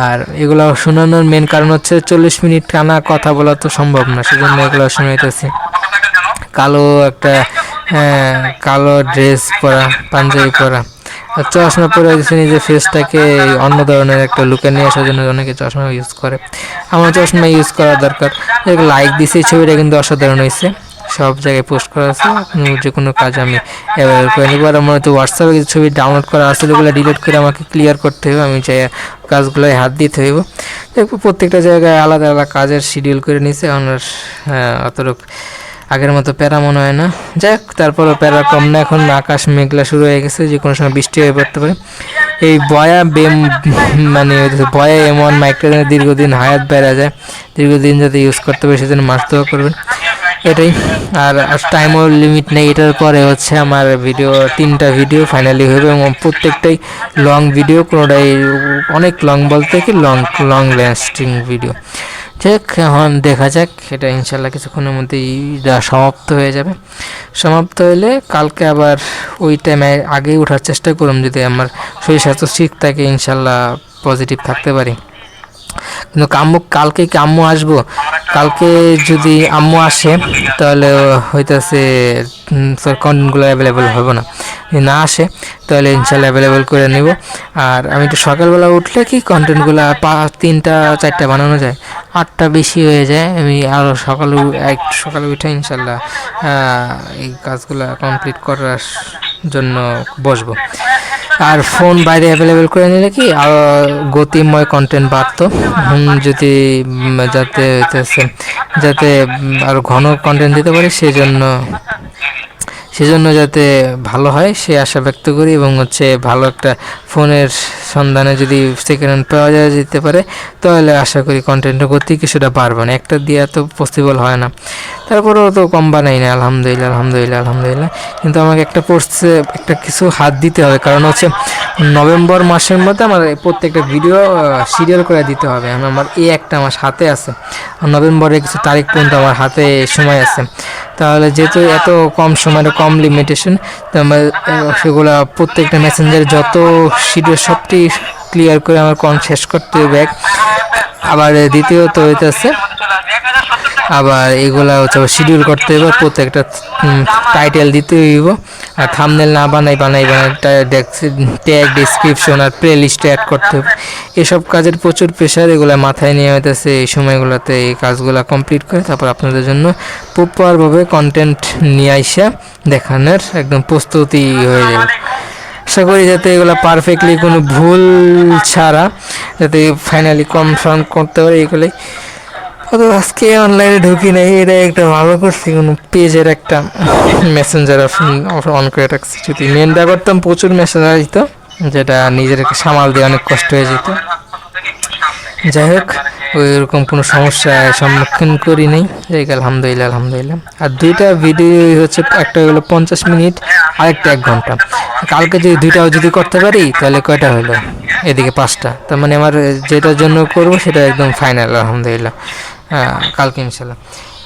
আর এগুলো শোনানোর মেন কারণ হচ্ছে 40 মিনিট টানা কথা বলা তো সম্ভব না, সেজন্য এগুলো শোনাইতেছি। কালো একটা কালো ড্রেস পরা, পাঞ্জাবি পরা, চশমা পরে গেছে, নিজের ফেসটাকে অন্য ধরনের একটা লুকে নিয়ে আসার জন্য অনেকে চশমা ইউজ করে। আমার চশমা ইউজ করা দরকার। লাইক দিছি, ছবিটা কিন্তু অসাধারণ হয়েছে, সব জায়গায় পোস্ট করা আছে, যে কোনো কাজ আমি অ্যাভেলেবল করে নিব। আর আমার হয়তো হোয়াটসঅ্যাপে কিছু ছবি ডাউনলোড করা আছে, ওগুলো ডিলিট করে আমাকে ক্লিয়ার করতে হবে, আমি চাই কাজগুলোয় হাত দিতে হইব। প্রত্যেকটা জায়গায় আলাদা আলাদা কাজের শিডিউল করে নিয়েছে। আমার অতটুক আগের মতো প্যারা মনে হয় না। যাই হোক, তারপরও প্যারা কম না, এখন আকাশ মেঘলা শুরু হয়ে গেছে, যে কোনো সময় বৃষ্টি হয়ে পড়তে পারে। এই মানে বয়া M1 মাইকটা দীর্ঘদিন হায়াত বেড়া যায়, দীর্ঘদিন যাতে ইউজ করতে পারে সেজন্য মাস্ট করবেন, এটাই। আর টাইমও লিমিট নেই। এটার পরে হচ্ছে আমার 3টা ভিডিও ফাইনালি হবে, এবং প্রত্যেকটাই লং ভিডিও, কোনোটাই অনেক লং বলতে কি লং লাস্টিং ভিডিও। ঠিক এখন দেখা যাক, এটা ইনশাল্লাহ কিছুক্ষণের মধ্যেই সমাপ্ত হয়ে যাবে। সমাপ্ত হলে কালকে আবার ওই টাইমে আগেই ওঠার চেষ্টা করুন, যদি আমার শরীর স্বাস্থ্য ঠিক থাকে ইনশাল্লাহ পজিটিভ থাকতে পারি। কিন্তু কালকে কি আম্মু আসবো? কালকে যদি আম্মু আসে তাহলে হইতেছে কন্টেন্টগুলো অ্যাভেলেবেল হবে না। যদি না আসে তাহলে ইনশাল্লাহ অ্যাভেলেবেল করে নিব। আর আমি একটু সকালবেলা উঠলে কি কন্টেন্টগুলো 3টা-4টা বানানো যায়, 8টা বেশি হয়ে যায়। আমি আরও সকালে উঠে ইনশাল্লাহ এই কাজগুলো কমপ্লিট করার জন্য বসবো। আর ফোন বাইরে অ্যাভেলেবেল করে নিলে কি আরও গতিময় কন্টেন্ট বাড়তো। যদি যাতে আরও ঘন কন্টেন্ট দিতে পারি, সেজন্য যাতে ভালো হয় সে আশা ব্যক্ত করি। এবং ভালো একটা ফোনের সন্ধানে যদি সেকেন্ড হ্যান্ড পাওয়া যেতে পারে তাহলে আশা করি কন্টেন্টের গতি কিছুটা বাড়বে না। একটা দিয়ে তো পসিবল হয় না, তারপরেও তো কম বানাই না, আলহামদুলিল্লাহ। কিন্তু আমাকে একটা কিছু হাত দিতে হবে, কারণ নভেম্বর মাসের মধ্যে আমার প্রত্যেকটা ভিডিও সিরিয়াল করে দিতে হবে। আমার একটা আমার হাতে আছে, নভেম্বরের কিছু তারিখ পর্যন্ত আমার হাতে সময় আছে। তাহলে যেহেতু এত কম সময়ের কম লিমিটেশন, তো আমার সেগুলো প্রত্যেকটা মেসেঞ্জারে যত শিডিউল সবটি ক্লিয়ার করে আমার শেষ করতে হবে। আবার দ্বিতীয়ত হইতেছে আবার এগুলা শিডিউল করতে হবে, প্রত্যেকটা টাইটেল দিতে হইব। আর থাম্বনেল না বানাই ট্যাগ, ডেসক্রিপশন আর প্লে লিস্টে অ্যাড করতে হবে। এসব কাজের প্রচুর প্রেশার, এগুলো মাথায় নিয়ে হইতেছে এই সময়গুলোতে এই কাজগুলো কমপ্লিট করে তারপর আপনাদের জন্য প্রপারভাবে কন্টেন্ট নিয়ে আইসা দেখানোর একদম প্রস্তুতি হয়ে যাবে। আশা করি যাতে এগুলো পারফেক্টলি কোনো ভুল ছাড়া যাতে ফাইনালি কনফার্ম করতে পারে এগুলোই। আজকে অনলাইনে ঢুকি নাই, এটা একটা ভালো করছি, কোনো পেজের একটা মেসেঞ্জার অন করে রাখছি। যদি মেনটা করতাম প্রচুর মেসেঞ্জার আসতো, যেটা নিজের সামাল দিয়ে অনেক কষ্ট হয়ে যেত। যাই হোক, ওইরকম কোনো সমস্যার সম্মুখীন করি নাই, আলহামদুলিল্লাহ। আর 2টা ভিডিও একটা হলো 50 মিনিট, আরেকটা 1 ঘন্টা। কালকে যদি 2টাও যদি করতে পারি তাহলে কয়টা হলো? এদিকে 5টা। তার মানে আমার যেটার জন্য করব সেটা একদম ফাইনাল, আলহামদুলিল্লাহ। কালকে ইনশাল্লাহ।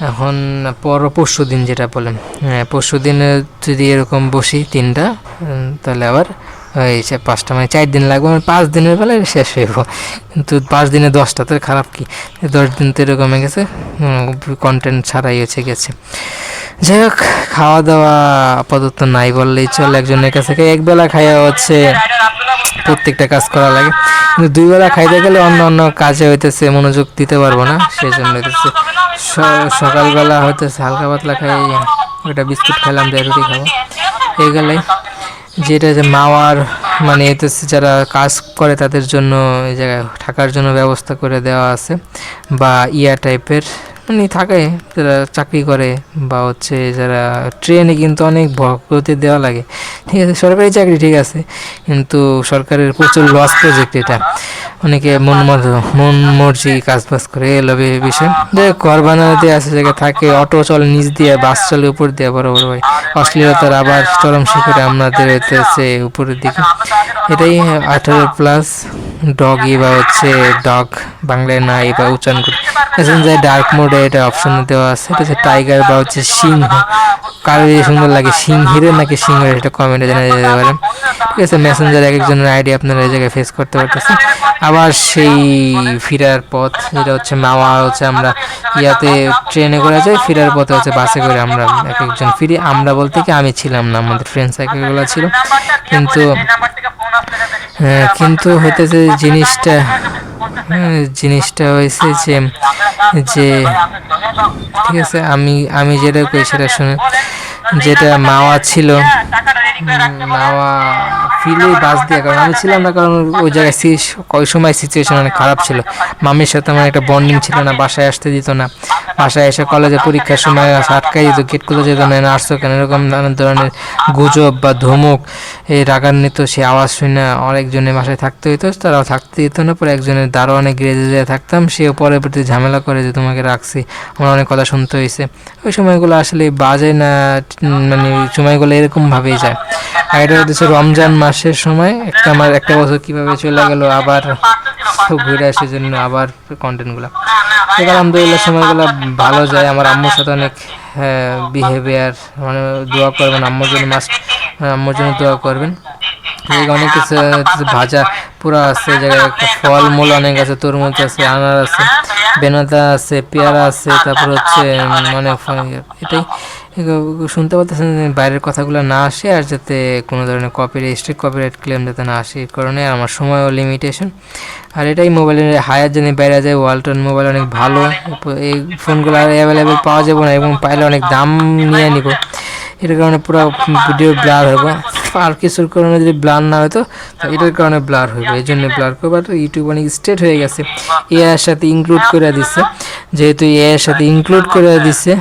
এখন পরশু দিন যেটা বলেন, পরশু দিনে যদি এরকম বসি 3টা, তাহলে আবার ওই 5টা, মানে 4 দিন লাগবে। আমার 5 দিনের বেলায় শেষ হইব। কিন্তু 5 দিনে 10টা তো খারাপ কি? 10 দিন তো এরকম হয়ে গেছে, কন্টেন্ট ছাড়াই গেছে। যাই হোক, খাওয়া দাওয়া আপাতত নাই বললেই চলে। একজনের কাছে একবেলা খাইয়া প্রত্যেকটা কাজ করা লাগে, কিন্তু 2 বেলা খাইতে গেলে অন্য কাজে মনোযোগ দিতে পারবো না। সেই জন্য সকালবেলা হালকা পাতলা খাই, ওইটা বিস্কুট খেলাম, রুটি খাবো, এইগুলাই। যেটা মাওয়ার মানে যারা কাজ করে তাদের জন্য এই জায়গায় থাকার জন্য ব্যবস্থা করে দেওয়া আছে, বা টাইপের মানে থাকে যারা চাকরি করে, বা যারা ট্রেনে কিন্তু অনেক ভর্তি দেওয়া লাগে। ঠিক আছে, সরকারি চাকরি ঠিক আছে, কিন্তু সরকারের প্রচুর লস প্রজেক্ট এটা। অনেকে মন মর্জি কাজ বাজ করে, এলো বিষয়। ঘর বানাতে আসে জায়গায় থাকে, অটো চলে নিচ দিয়ে, বাস চলে উপর দিয়ে, বড় ভাই অশ্লীলতার আবার চরম শিখরে আমাদের উপরের দিকে। এটাই 18+ ডগি বা ডগ বাংলায় নাই বা উচ্চারণ করে ডার্ক মোডে এটা অপশন দেওয়া আছে। এটা টাইগার বা সিংহ, কারো সুন্দর লাগে সিংহিরে নাকি সিংহের, এটা কমেন্টে জানা যেতে পারেন। ঠিক আছে, মেসেঞ্জার একজনের আইডি আপনারা এই জায়গায় ফেস করতে পারতেছেন। আবার সেই ফিরার পথ যেটা মাওয়া আমরা ট্রেনে করে যাই, ফিরার পথে বাসে করে আমরা এক একজন ফিরি। আমরা বলতে কি আমি ছিলাম না, আমাদের ফ্রেন্ড সার্কেলগুলো ছিল। কিন্তু হইতেছে জিনিসটা হয়েছে যে ঠিক আছে, আমি যেটা কই সেটা শুনে, যেটা মাওয়া ছিল, মাওয়া ফিলে বাস দিয়ে, কারণ আমি ছিলাম না, কারণ ওই জায়গায় ওই সময় সিচুয়েশন অনেক খারাপ ছিল। মামির সাথে আমার একটা বন্ডিং ছিল না, বাসায় আসতে দিত না। বাসায় এসে কলেজে পরীক্ষার সময় আটকাই দিত, গেট খুলে যেত না, আসতো কেন, এরকম নানান ধরনের গুজব বা ধমক, এই রাগান্বিত সে আওয়াজ শুনে অনেকজনের বাসায় থাকতে হইতো, তারাও থাকতে দিত না। পরে একজনের দ্বারা অনেক গ্রেজে থাকতাম, সেও পরবর্তী ঝামেলা করে যে তোমাকে রাখছি, আমার অনেক কথা শুনতে হয়েছে। ওই সময়গুলো আসলে বাজে না, মানে সময়গুলো এরকমভাবেই যায়। আর এটা হচ্ছে রমজান মাসের সময়, আমার একটা বছর কীভাবে চলে গেল, আবার তো ঘুরে আসার জন্য আবার কন্টেন্টগুলো। তো আলহামদুলিল্লাহ সময়গুলো ভালো যায়। আমার আম্মুর সাথে অনেক বিহেভিয়ার, মানে দোয়া করবেন আম্মুর জন্য, মাস্ট আম্মুর জন্য দোয়া করবেন। অনেক কিছু ভাজা পুরা আছে, জায়গায় ফলমূল অনেক আছে, তরমুজ আছে, আনার আছে, বেনানা আছে, পেয়ারা আছে, তারপর হচ্ছে মানে এটাই শুনতে পাচ্ছেন বাইরের কথাগুলো না আসে, আর যাতে কোনো ধরনের স্ট্রিক্ট কপিরাইট ক্লেম যাতে না আসে, এই কারণে আমার সময়ও লিমিটেশন। আর এটাই মোবাইলের হায়ার জন্য বাইরে যায়। ওয়ালটন মোবাইল অনেক ভালো, এই ফোনগুলো আর অ্যাভেলেবেল পাওয়া যাবে না, এবং পাইলে অনেক দাম নিয়ে নিব, এটার কারণে পুরো ভিডিও ব্লার হবে। আর কিছুর কারণে যদি ব্লার না হতো তো এটার কারণে ব্লার হইবে, এই জন্য ব্লার করবো। আর ইউটিউব অনেক স্ট্রেট হয়ে গেছে, এর সাথে ইনক্লুড করে দিচ্ছে, যেহেতু এর সাথে ইনক্লুড করে দিচ্ছে।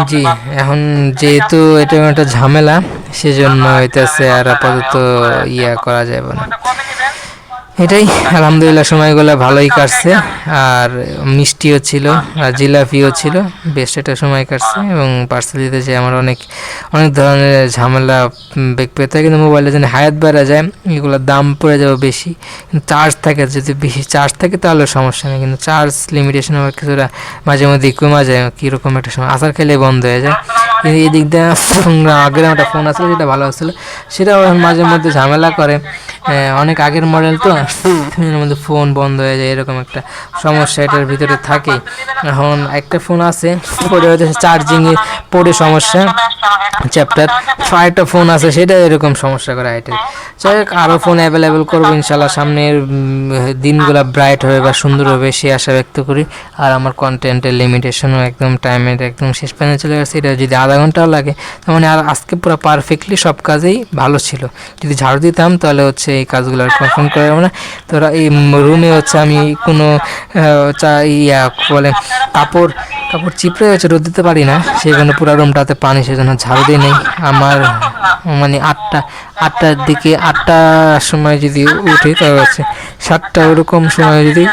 জি, এখন যেহেতু এটা একটা ঝামেলা, সেজন্য হইতেছে আর আপাতত করা যাবে না। এটাই আলহামদুলিল্লাহ সময়গুলো ভালোই কাটছে, আর মিষ্টিও ছিল আর জিলাপিও ছিল, বেশ একটা সময় কাটছে। এবং পার্সেল দিতে যে আমার অনেক ধরনের ঝামেলা বেগ পেতে হয়, কিন্তু মোবাইলে যেন হায়াত বেড়া যায়, এগুলোর দাম পড়ে যাবে বেশি। কিন্তু চার্জ থাকে, যদি বেশি চার্জ থাকে তাহলে সমস্যা নেই, কিন্তু চার্জ লিমিটেশন আবার কিছুটা মাঝে মধ্যে কমে যায়, কীরকম একটা সময় আসার খেলে বন্ধ হয়ে যায়। কিন্তু এই দিক দিয়ে আগের একটা ফোন আসলে যেটা ভালো আসছিলো, সেটাও মাঝে মধ্যে ঝামেলা করে। অনেক আগের মডেল তো, এর মধ্যে ফোন বন্ধ হয়ে যায়, এরকম একটা সমস্যা এটার ভিতরে থাকে। এখন একটা ফোন আছে পরে হয়তো চার্জিংয়ে পড়ে সমস্যা চ্যাপ্টার, আরেকটা ফোন আছে সেটা এরকম সমস্যা করে আইটেল। যাই হোক, আরও ফোন অ্যাভেলেবেল করবো ইনশাল্লাহ, সামনের দিনগুলো ব্রাইট হবে বা সুন্দর হবে সে আশা ব্যক্ত করি। আর আমার কন্টেন্টের লিমিটেশনও একদম টাইমের একদম শেষ প্যানে চলে গেছে, এটা যদি আধা ঘন্টাও লাগে তার মানে আর আজকে পুরো পারফেক্টলি সব কাজেই ভালো ছিল। যদি ঝাড়ু দিতাম তাহলে হচ্ছে এই কাজগুলো আর কনফার্ম করে না। তো এই রুমে হচ্ছে আমি কোনো বলে কাপড় চিপড়ে হচ্ছে রোদ দিতে পারি না, সেজন্য পুরো রুমটাতে পানি, সেজন্য ঝাড়ু দিয়ে নেই। আমার মানে আটটার দিকে, 8টার সময় যদি উঠি তাহলে হচ্ছে 7টা ওরকম সময় যদি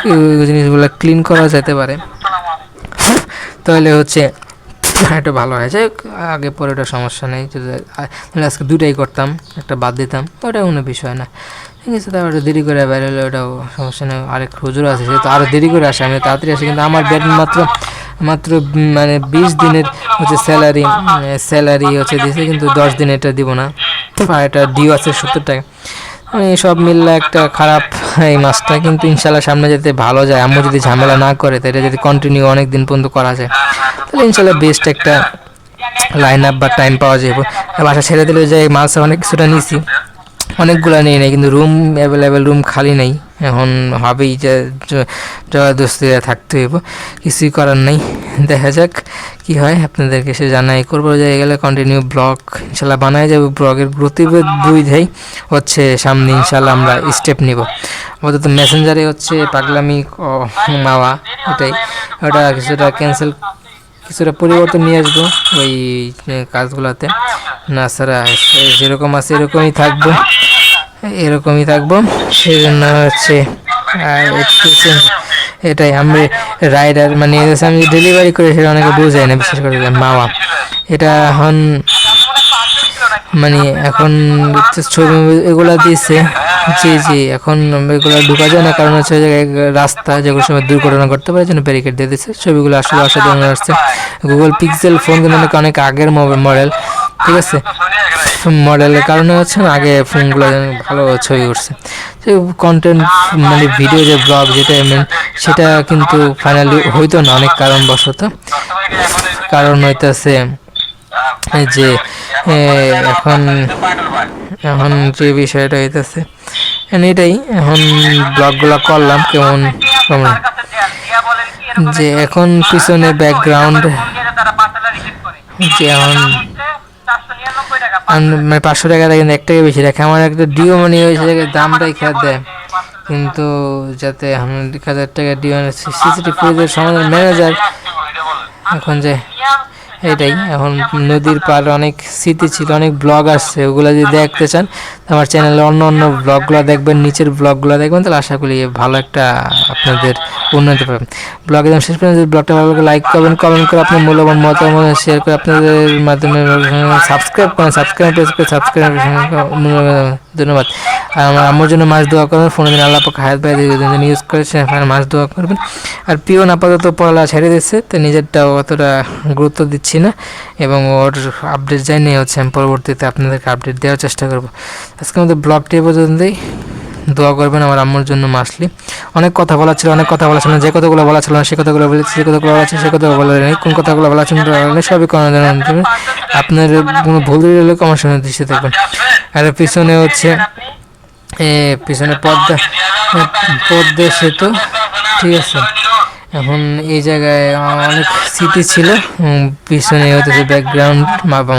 জিনিসগুলো ক্লিন করা যেতে পারে তাহলে হচ্ছে একটু ভালো হয়। যাই হোক, আগে পরে ওটা সমস্যা নেই, যদি আজকে 2টাই করতাম, একটা বাদ দিতাম, ওটা কোনো বিষয় না। ঠিক আছে, তারপর দেরি করে বাইরে হলে ওটাও সমস্যা নেই। আরেক হুজুর আছে, সে তো আরও দেরি করে আসে, আমি তাড়াতাড়ি আসি, কিন্তু আমার বেতন মাত্র মানে 20 দিনের হচ্ছে স্যালারি হচ্ছে দিয়েছে, কিন্তু 10 দিন এটা দিব না, আর এটা ডিউ আছে 70 টাকা। সব মিললে একটা খারাপ এই মাসটা, কিন্তু ইনশাল্লাহ সামনে যেতে ভালো যায়। আম্মু যদি ঝামেলা না করে, তাহলে যদি কন্টিনিউ অনেক দিন পর্যন্ত করা যায়, তাহলে ইনশাল্লাহ বেস্ট একটা লাইন আপ বা টাইম পাওয়া যাবে। বাসা ছেড়ে দিলে যে মাছ অনেক কিছুটা নিয়েছি, অনেকগুলো নিয়ে নেই, কিন্তু রুম অ্যাভেলেবেল রুম খালি নেই। এখন হবেই যে জবরদস্তিতে থাকতে হইব, কিছুই করার নেই। দেখা যাক কি হয়, আপনাদেরকে সে জানাই করবো। জায়গায় গেলে কন্টিনিউ ব্লগ ইনশাল্লাহ বানায় যাবো, ব্লগের গতিবিধি হচ্ছে সামনে ইনশাল্লাহ আমরা স্টেপ নিব। অন্তত মেসেঞ্জারে হচ্ছে পাগলামি মাওয়া, এটাই ওটা কিছুটা ক্যান্সেল, কিছুটা পরিবর্তন নিয়ে আসবো ওই কাজগুলোতে। না ছাড়া যেরকম আছে এরকমই থাকবো, সেই জন্য হচ্ছে এটাই। আমি রাইডার মানে আমি ডেলিভারি করে, সেটা অনেকে বোঝায় না, বিশেষ করে মাওয়া। এটা এখন ছবি এগুলা দিচ্ছে, জি এখন এগুলো ঢুকা যায় না, কারণ হচ্ছে রাস্তা যেগুলো সময় দুর্ঘটনা করতে পারে, জন্য ব্যারিকেড দিয়ে দিচ্ছে। ছবিগুলো আসলে অসাধারণ আসছে। গুগল পিক্সেল ফোন কিন্তু অনেক আগের মডেল, ঠিক আছে, মডেলের কারণে হচ্ছে আগে ফোনগুলো ভালো ছবি উঠছে। কন্টেন্ট মানে ভিডিও যে ব্লগ যেটা সেটা কিন্তু ফাইনালি হইতো না অনেক কারণবশত। কারণ হইতেছে যে এখন যে বিষয়টা হইতেছে এটাই, এখন ব্লগগুলো করলাম কেমন যে এখন পিছনে ব্যাকগ্রাউন্ড যে এখন 500 টাকা কিন্তু 1 টাকা বেশি রাখে। আমার একটা ডিও মানি হয়েছে দামটাই খেয়াল দেয়, কিন্তু যাতে 1,000 টাকা ডিও সিসিটিভি ফুটেজের সমাধান ম্যানেজার এখন যে এটাই। এখন নদীর পার অনেক স্মৃতি ছিল, অনেক ব্লগ আসছে, ওগুলো যদি দেখতে চান আমার চ্যানেলে অন্য অন্য ব্লগগুলো দেখবেন, নিচের ব্লগগুলো দেখবেন, তাহলে আশা করি ভালো একটা আপনাদের উন্নতি পাবেন। ব্লগ একদম শেষ পর্যন্ত যদি ব্লগটা ভালো লাগে লাইক করবেন, কমেন্ট করে আপনার মূল্যবান মতামত শেয়ার করে আপনাদের মাধ্যমে সাবস্ক্রাইব করেন, সাবস্ক্রাইব ধন্যবাদ। আর আমার আম্মুর জন্য মাছ দোয়া করবেন, ফোনে দিন আল্লাহ পাক হায়াত বাইরে ইউজ করেছেন, মাছ দোয়া করবেন। আর পিওন আপাতত পড়ালা ছেড়ে দিচ্ছে, তো নিজেরটাও অতটা গুরুত্ব দিচ্ছি না, এবং ওর আপডেট যাই নিয়ে হচ্ছে আমি পরবর্তীতে আপনাদেরকে আপডেট দেওয়ার চেষ্টা করবো। আজকে আমাদের ব্লগটি এ পর্যন্তই। দোয়া করবেন আমার আম্মুর জন্য মাসলি। অনেক কথা বলা ছিল, অনেক কথা বলা ছিল না, যে কথাগুলো বলা ছিল না সে কথাগুলো বলেছি, যে কথাগুলো বলা ছিল সে কথাগুলো বলা নেই, কোন কথাগুলো বলা ছিল সবই কোনো আপনার কোনো ভুল হলে আমার সঙ্গে দৃষ্টি থাকবেন। আর পিছনে হচ্ছে পিছনে পদ্মা সেতু, ঠিক আছে। এখন এই জায়গায় অনেক স্মৃতি ছিল, পিছনে হতেছে ব্যাকগ্রাউন্ড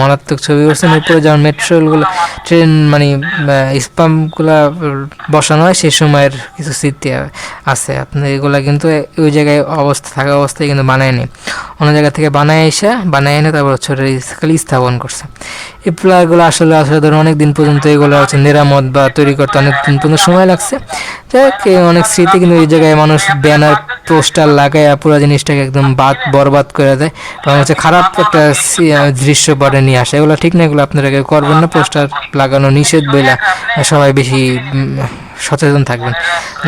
মারাত্মক ছবি করছেন। উপরে যেমন মেট্রোগুলো ট্রেন মানে স্পাম্পগুলো বসানো হয় সেই সময়ের কিছু স্মৃতি আছে আপনার, এগুলা কিন্তু ওই জায়গায় থাকা অবস্থায় কিন্তু বানায়নি, অন্য জায়গা থেকে বানায় এনে তারপর ছোটো খালি স্থাপন করছে। এই প্লাগুলো আসলে ধরুন অনেক দিন পর্যন্ত এগুলো হচ্ছে মেরামত বা তৈরি করতে অনেক দিন পর্যন্ত সময় লাগছে। যাই অনেক স্মৃতি কিন্তু এই জায়গায় মানুষ ব্যানার পোস্টার লাগায় পুরো জিনিসটাকে একদম বরবাদ করে দেয়, এবং হচ্ছে খারাপ একটা দৃশ্য পরে নিয়ে আসে। এগুলো ঠিক না, এগুলো আপনারা কেউ করবেন না, পোস্টার লাগানো নিষেধ বলে সবাই বেশি সচেতন থাকবেন।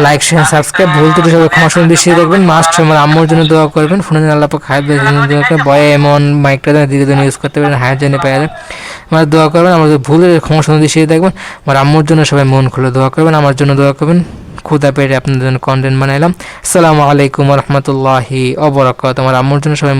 লাইক শেয়ার সাবস্ক্রাইব ভুল ত্রুটি সবাই ক্ষমা সুন্দর দৃষ্টিতে দেখবেন। মাস্ট আমার আম্মুর জন্য দোয়া করবেন, ফোনে আল্লাহ পাক হায়াত বয়ে এমন মাইকটা দীর্ঘদিন ইউজ করতে পারেন, হায়াত জেনে পাওয়া যায়। আমার দোয়া করবেন, আমার ভুলের ক্ষমা সুন্দর দৃষ্টিতে দেখবেন। আমার আম্মুর জন্য সবাই মন খুলে দোয়া করবেন, আমার জন্য দোয়া করবেন। ক্ষুদা পেটে আপনাদের জন্য কন্টেন্ট বানাইলাম। আসসালামু আলাইকুম রহমতুল্লাহি ওয়া বারাকাতুহু। আমার আম্মুর জন্য সবাই